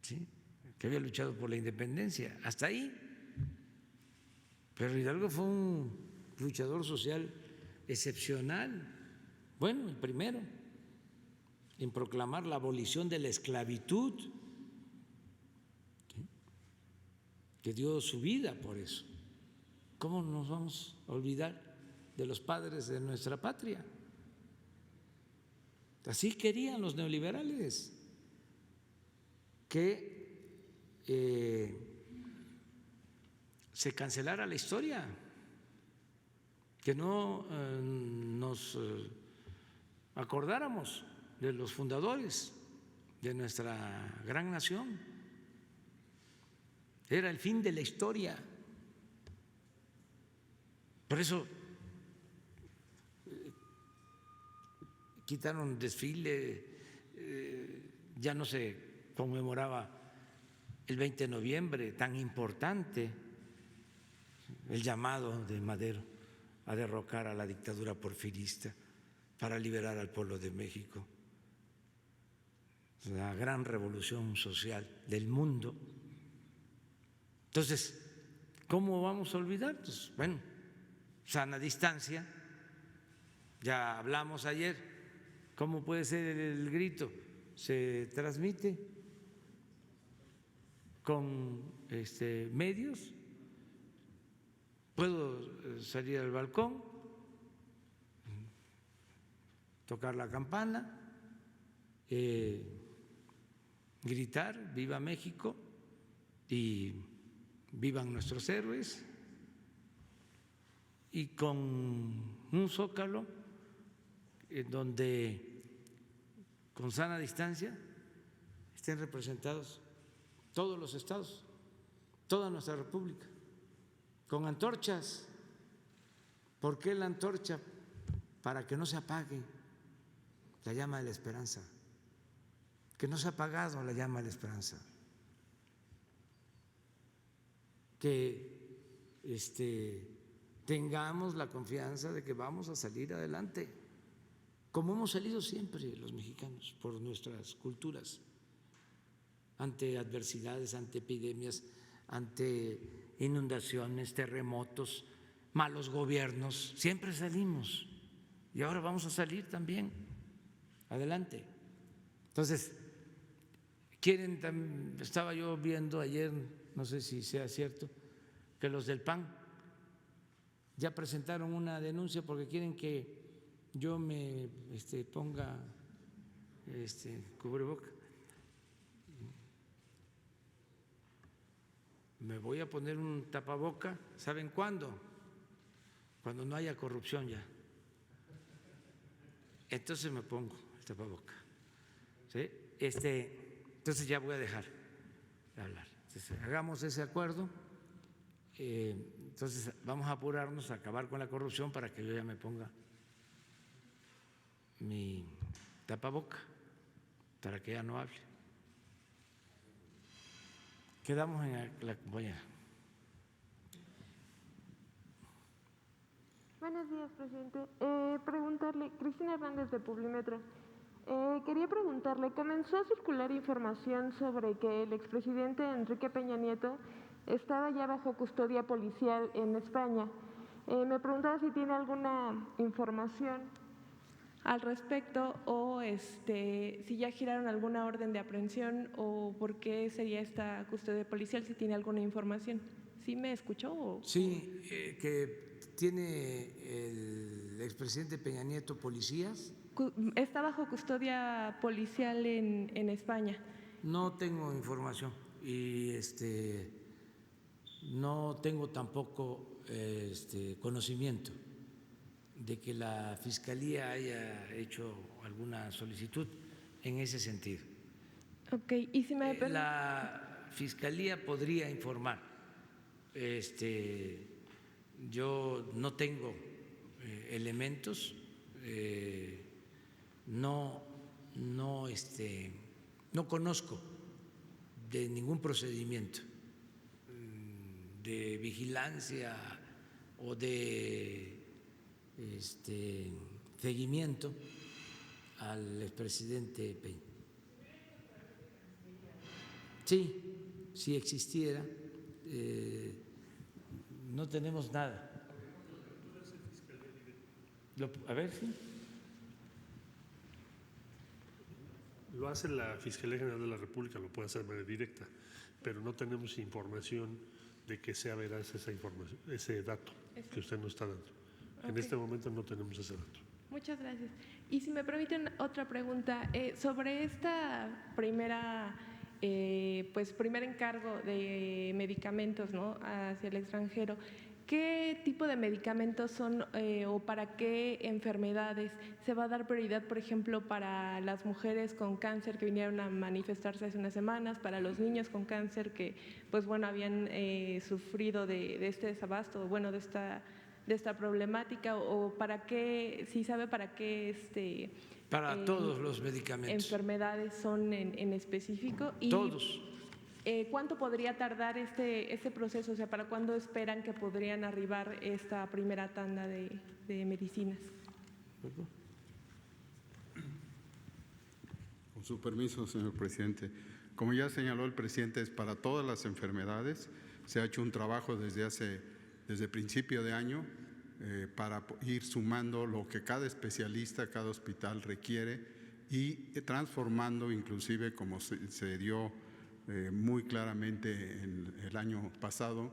¿sí? Que había luchado por la independencia, hasta ahí. Pero Hidalgo fue un luchador social excepcional, bueno, el primero en proclamar la abolición de la esclavitud, ¿sí? Que dio su vida por eso. ¿Cómo nos vamos a olvidar de los padres de nuestra patria? Así querían los neoliberales, que se cancelara la historia, que no nos acordáramos de los fundadores de nuestra gran nación. Era el fin de la historia. Por eso quitaron desfile, ya no se conmemoraba el 20 de noviembre, tan importante, el llamado de Madero a derrocar a la dictadura porfirista para liberar al pueblo de México, la gran revolución social del mundo. Entonces, ¿cómo vamos a olvidar? Pues, bueno, sana distancia, ya hablamos ayer, ¿cómo puede ser el grito? Se transmite con medios, puedo salir al balcón, tocar la campana, gritar viva México y vivan nuestros héroes, y con un zócalo donde con sana distancia estén representados todos los estados, toda nuestra república, con antorchas. ¿Por qué la antorcha? Para que no se apague la llama de la esperanza, que no se ha apagado la llama de la esperanza, que tengamos la confianza de que vamos a salir adelante, como hemos salido siempre los mexicanos por nuestras culturas, ante adversidades, ante epidemias, ante inundaciones, terremotos, malos gobiernos, siempre salimos y ahora vamos a salir también adelante. Entonces, estaba yo viendo ayer, no sé si sea cierto, que los del PAN ya presentaron una denuncia porque quieren que yo me ponga cubreboca. Me voy a poner un tapaboca, ¿saben cuándo? Cuando no haya corrupción ya. Entonces me pongo el tapaboca. ¿Sí? Entonces ya voy a dejar de hablar. Entonces, hagamos ese acuerdo. Entonces vamos a apurarnos a acabar con la corrupción para que yo ya me ponga mi tapaboca, para que ya no hable. Quedamos en la compañera. Buenos días, presidente. Preguntarle, Cristina Hernández de Publimetro. Quería preguntarle, comenzó a circular información sobre que el expresidente Enrique Peña Nieto estaba ya bajo custodia policial en España. Me preguntaba si tiene alguna información al respecto o si ya giraron alguna orden de aprehensión o por qué sería esta custodia policial, si tiene alguna información. ¿Sí me escuchó? Sí, que tiene el expresidente Peña Nieto policías. Está bajo custodia policial en España. No tengo información y no tengo tampoco conocimiento de que la Fiscalía haya hecho alguna solicitud en ese sentido. Ok, y si me la Fiscalía podría informar. Yo no tengo elementos, no conozco de ningún procedimiento de vigilancia o de seguimiento al expresidente Peña. Sí, si existiera, no tenemos nada. A ver, sí. Lo hace la Fiscalía General de la República, lo puede hacer de manera directa, pero no tenemos información de que sea veraz esa información, ese dato que usted nos está dando. Okay. En este momento no tenemos ese dato. Muchas gracias. Y si me permiten otra pregunta, sobre esta primer encargo de medicamentos, ¿no?, hacia el extranjero, ¿qué tipo de medicamentos son o para qué enfermedades se va a dar prioridad, por ejemplo, para las mujeres con cáncer que vinieron a manifestarse hace unas semanas, para los niños con cáncer que, habían sufrido de este desabasto, de esta esta problemática o para qué, si sabe para qué para todos los medicamentos. Enfermedades son en específico. Y, todos. ¿Cuánto podría tardar este proceso? O sea, ¿para cuándo esperan que podrían arribar esta primera tanda de medicinas? Con su permiso, señor presidente. Como ya señaló el presidente, es para todas las enfermedades. Se ha hecho un trabajo desde principio de año para ir sumando lo que cada especialista, cada hospital requiere y transformando, inclusive como se dio muy claramente en el año pasado,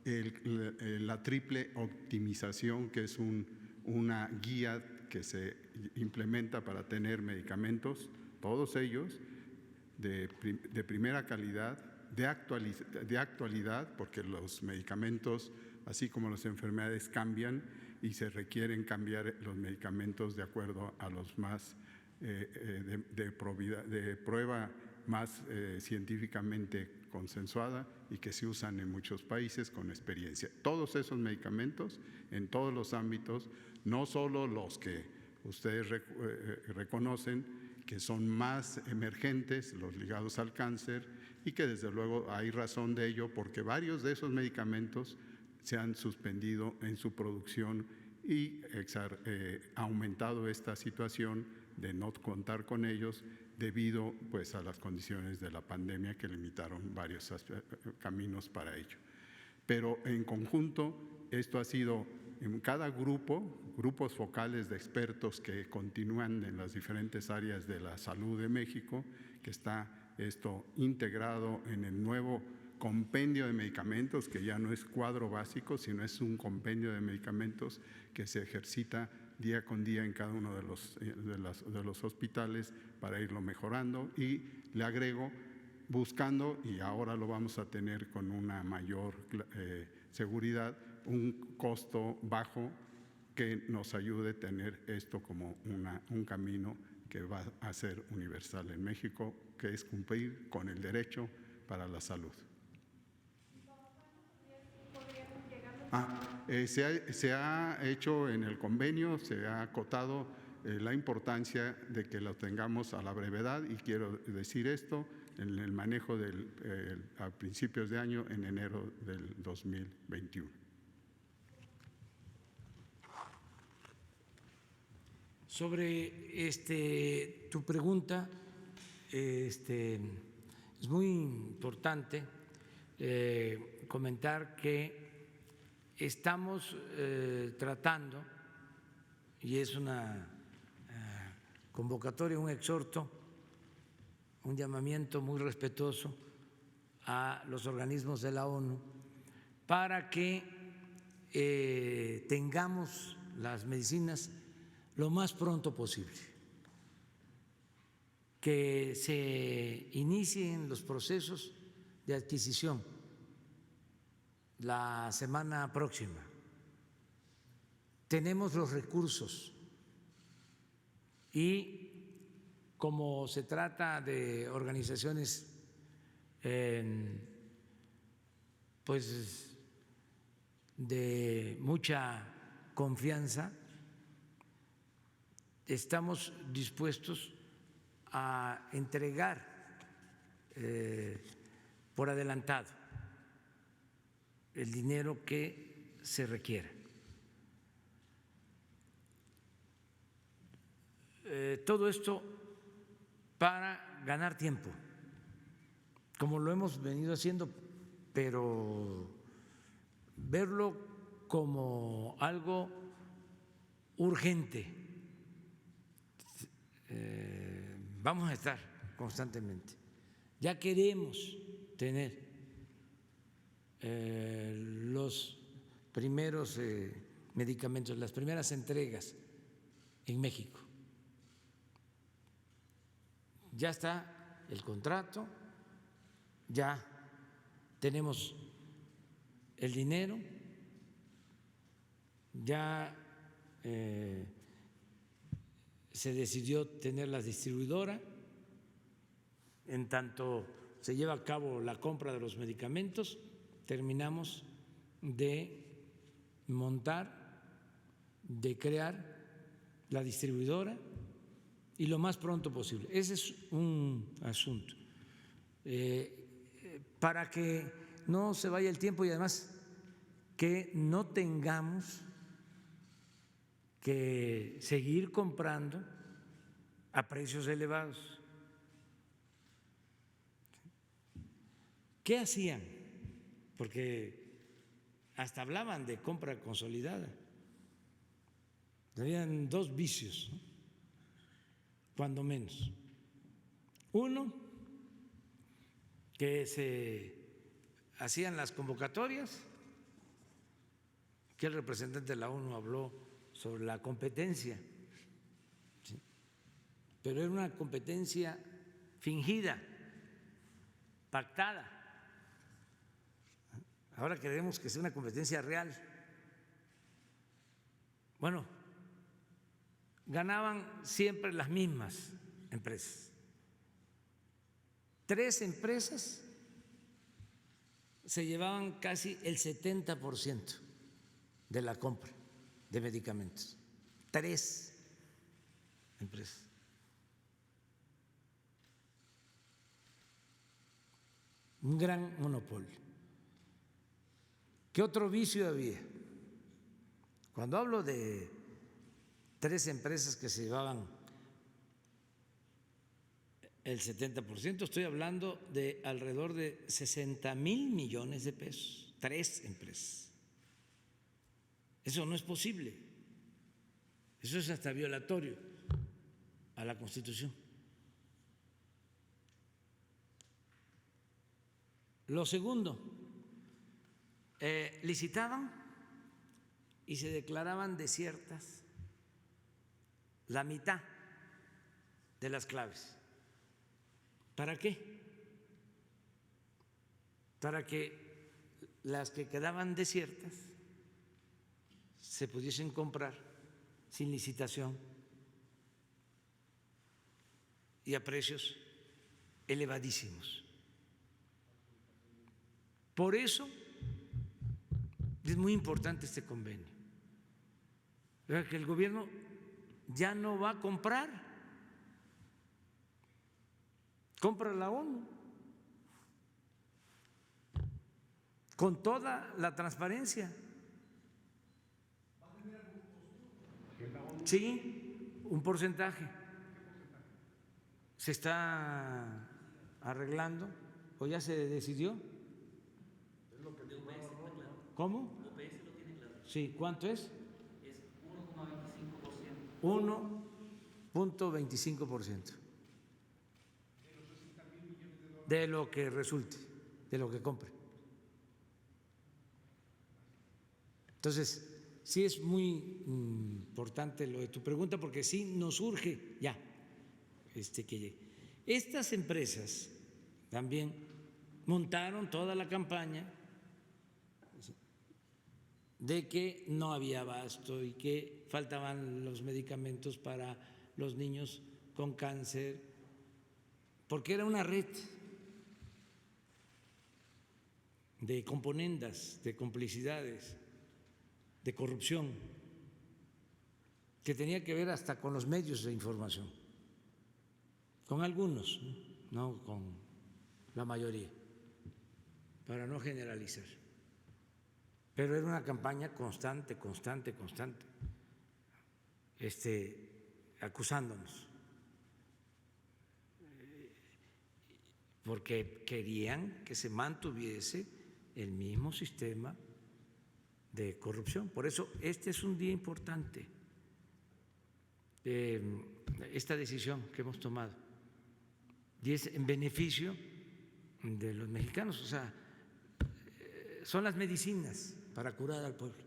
la triple optimización, que es una guía que se implementa para tener medicamentos, todos ellos de primera calidad, de actualidad, porque los medicamentos, así como las enfermedades, cambian y se requieren cambiar los medicamentos de acuerdo a los más de prueba más científicamente consensuada y que se usan en muchos países con experiencia. Todos esos medicamentos en todos los ámbitos, no solo los que ustedes reconocen, que son más emergentes, los ligados al cáncer, y que desde luego hay razón de ello porque varios de esos medicamentos se han suspendido en su producción y ha aumentado esta situación de no contar con ellos debido pues a las condiciones de la pandemia que limitaron varios caminos para ello. Pero en conjunto esto ha sido en cada grupos focales de expertos que continúan en las diferentes áreas de la salud de México, que está esto integrado en el nuevo compendio de medicamentos, que ya no es cuadro básico, sino es un compendio de medicamentos que se ejercita día con día en cada uno de los hospitales para irlo mejorando. Y le agrego, buscando, y ahora lo vamos a tener con una mayor seguridad, un costo bajo que nos ayude a tener esto como un camino que va a ser universal en México, que es cumplir con el derecho para la salud. Se ha hecho en el convenio, se ha acotado la importancia de que lo tengamos a la brevedad, y quiero decir esto, en el manejo a principios de año, en enero del 2021. Sobre tu pregunta, es muy importante comentar que estamos tratando, y es una convocatoria, un exhorto, un llamamiento muy respetuoso a los organismos de la ONU para que tengamos las medicinas lo más pronto posible, que se inicien los procesos de adquisición la semana próxima. Tenemos los recursos y como se trata de organizaciones pues de mucha confianza, estamos dispuestos a entregar por adelantado el dinero que se requiera. Todo esto para ganar tiempo, como lo hemos venido haciendo, pero verlo como algo urgente. Vamos a estar constantemente. Ya queremos tener los primeros medicamentos, las primeras entregas en México. Ya está el contrato, ya tenemos el dinero, ya se decidió tener la distribuidora. En tanto se lleva a cabo la compra de los medicamentos, terminamos de montar de crear la distribuidora y lo más pronto posible. Ese es un asunto. Para que no se vaya el tiempo y además que no tengamos que seguir comprando a precios elevados. ¿Qué hacían? Porque hasta hablaban de compra consolidada. Habían dos vicios, ¿no? Cuando menos. Uno, que se hacían las convocatorias, que el representante de la ONU habló sobre la competencia, ¿sí? Pero era una competencia fingida, pactada. Ahora queremos que sea una competencia real. Bueno, ganaban siempre las mismas empresas. 3 empresas se llevaban casi el 70% de la compra de medicamentos. 3 empresas. Un gran monopolio. ¿Qué otro vicio había? Cuando hablo de 3 empresas que se llevaban el 70%, estoy hablando de alrededor de 60,000 millones de pesos. 3 empresas. Eso no es posible. Eso es hasta violatorio a la Constitución. Lo segundo, licitaban y se declaraban desiertas la mitad de las claves. ¿Para qué? Para que las que quedaban desiertas se pudiesen comprar sin licitación y a precios elevadísimos. Por eso es muy importante este convenio. Que el gobierno ya no va a comprar, compra la ONU con toda la transparencia. Sí, un porcentaje. Se está arreglando o ya se decidió. ¿Cómo? OPS lo tiene claro. Sí, ¿cuánto es? Es 1,25%. 1.25% de lo que resulte, de lo que compre. Entonces, sí es muy importante lo de tu pregunta porque sí nos urge ya que llegue. Estas empresas también montaron toda la campaña de que no había abasto y que faltaban los medicamentos para los niños con cáncer, porque era una red de componendas, de complicidades, de corrupción, que tenía que ver hasta con los medios de información, con algunos, no con la mayoría, para no generalizar. Pero era una campaña constante, acusándonos, porque querían que se mantuviese el mismo sistema de corrupción. Por eso este es un día importante, esta decisión que hemos tomado, y es en beneficio de los mexicanos, o sea, son las medicinas para curar al pueblo.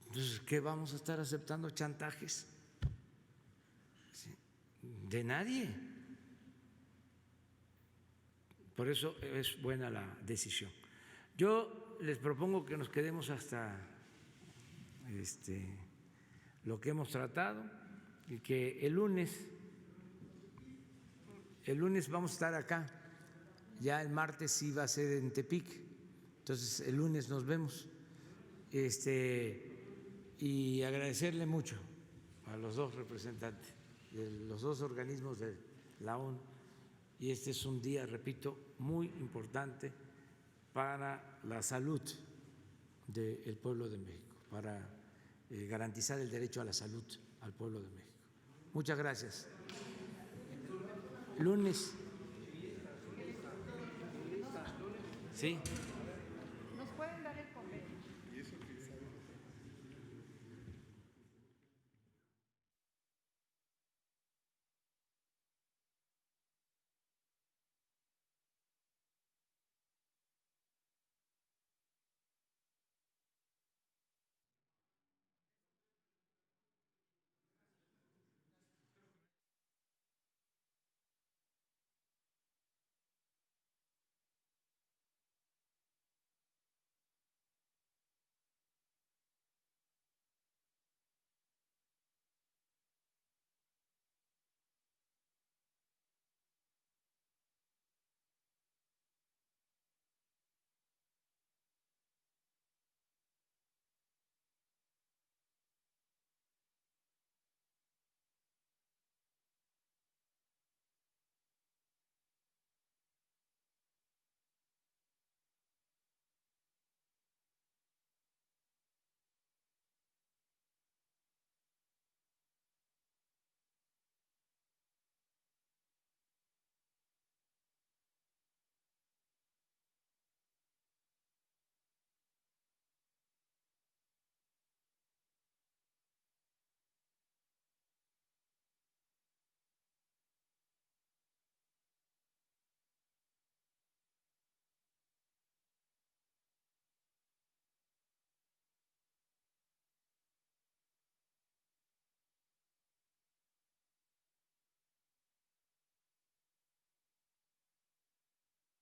Entonces, ¿qué vamos a estar aceptando chantajes? De nadie. Por eso es buena la decisión. Yo les propongo que nos quedemos hasta lo que hemos tratado y que el lunes vamos a estar acá. Ya el martes sí va a ser en Tepic, entonces el lunes nos vemos. y agradecerle mucho a los dos representantes de los dos organismos de la ONU. Y este es un día, repito, muy importante para la salud del pueblo de México, para garantizar el derecho a la salud al pueblo de México. Muchas gracias. Lunes. Sí.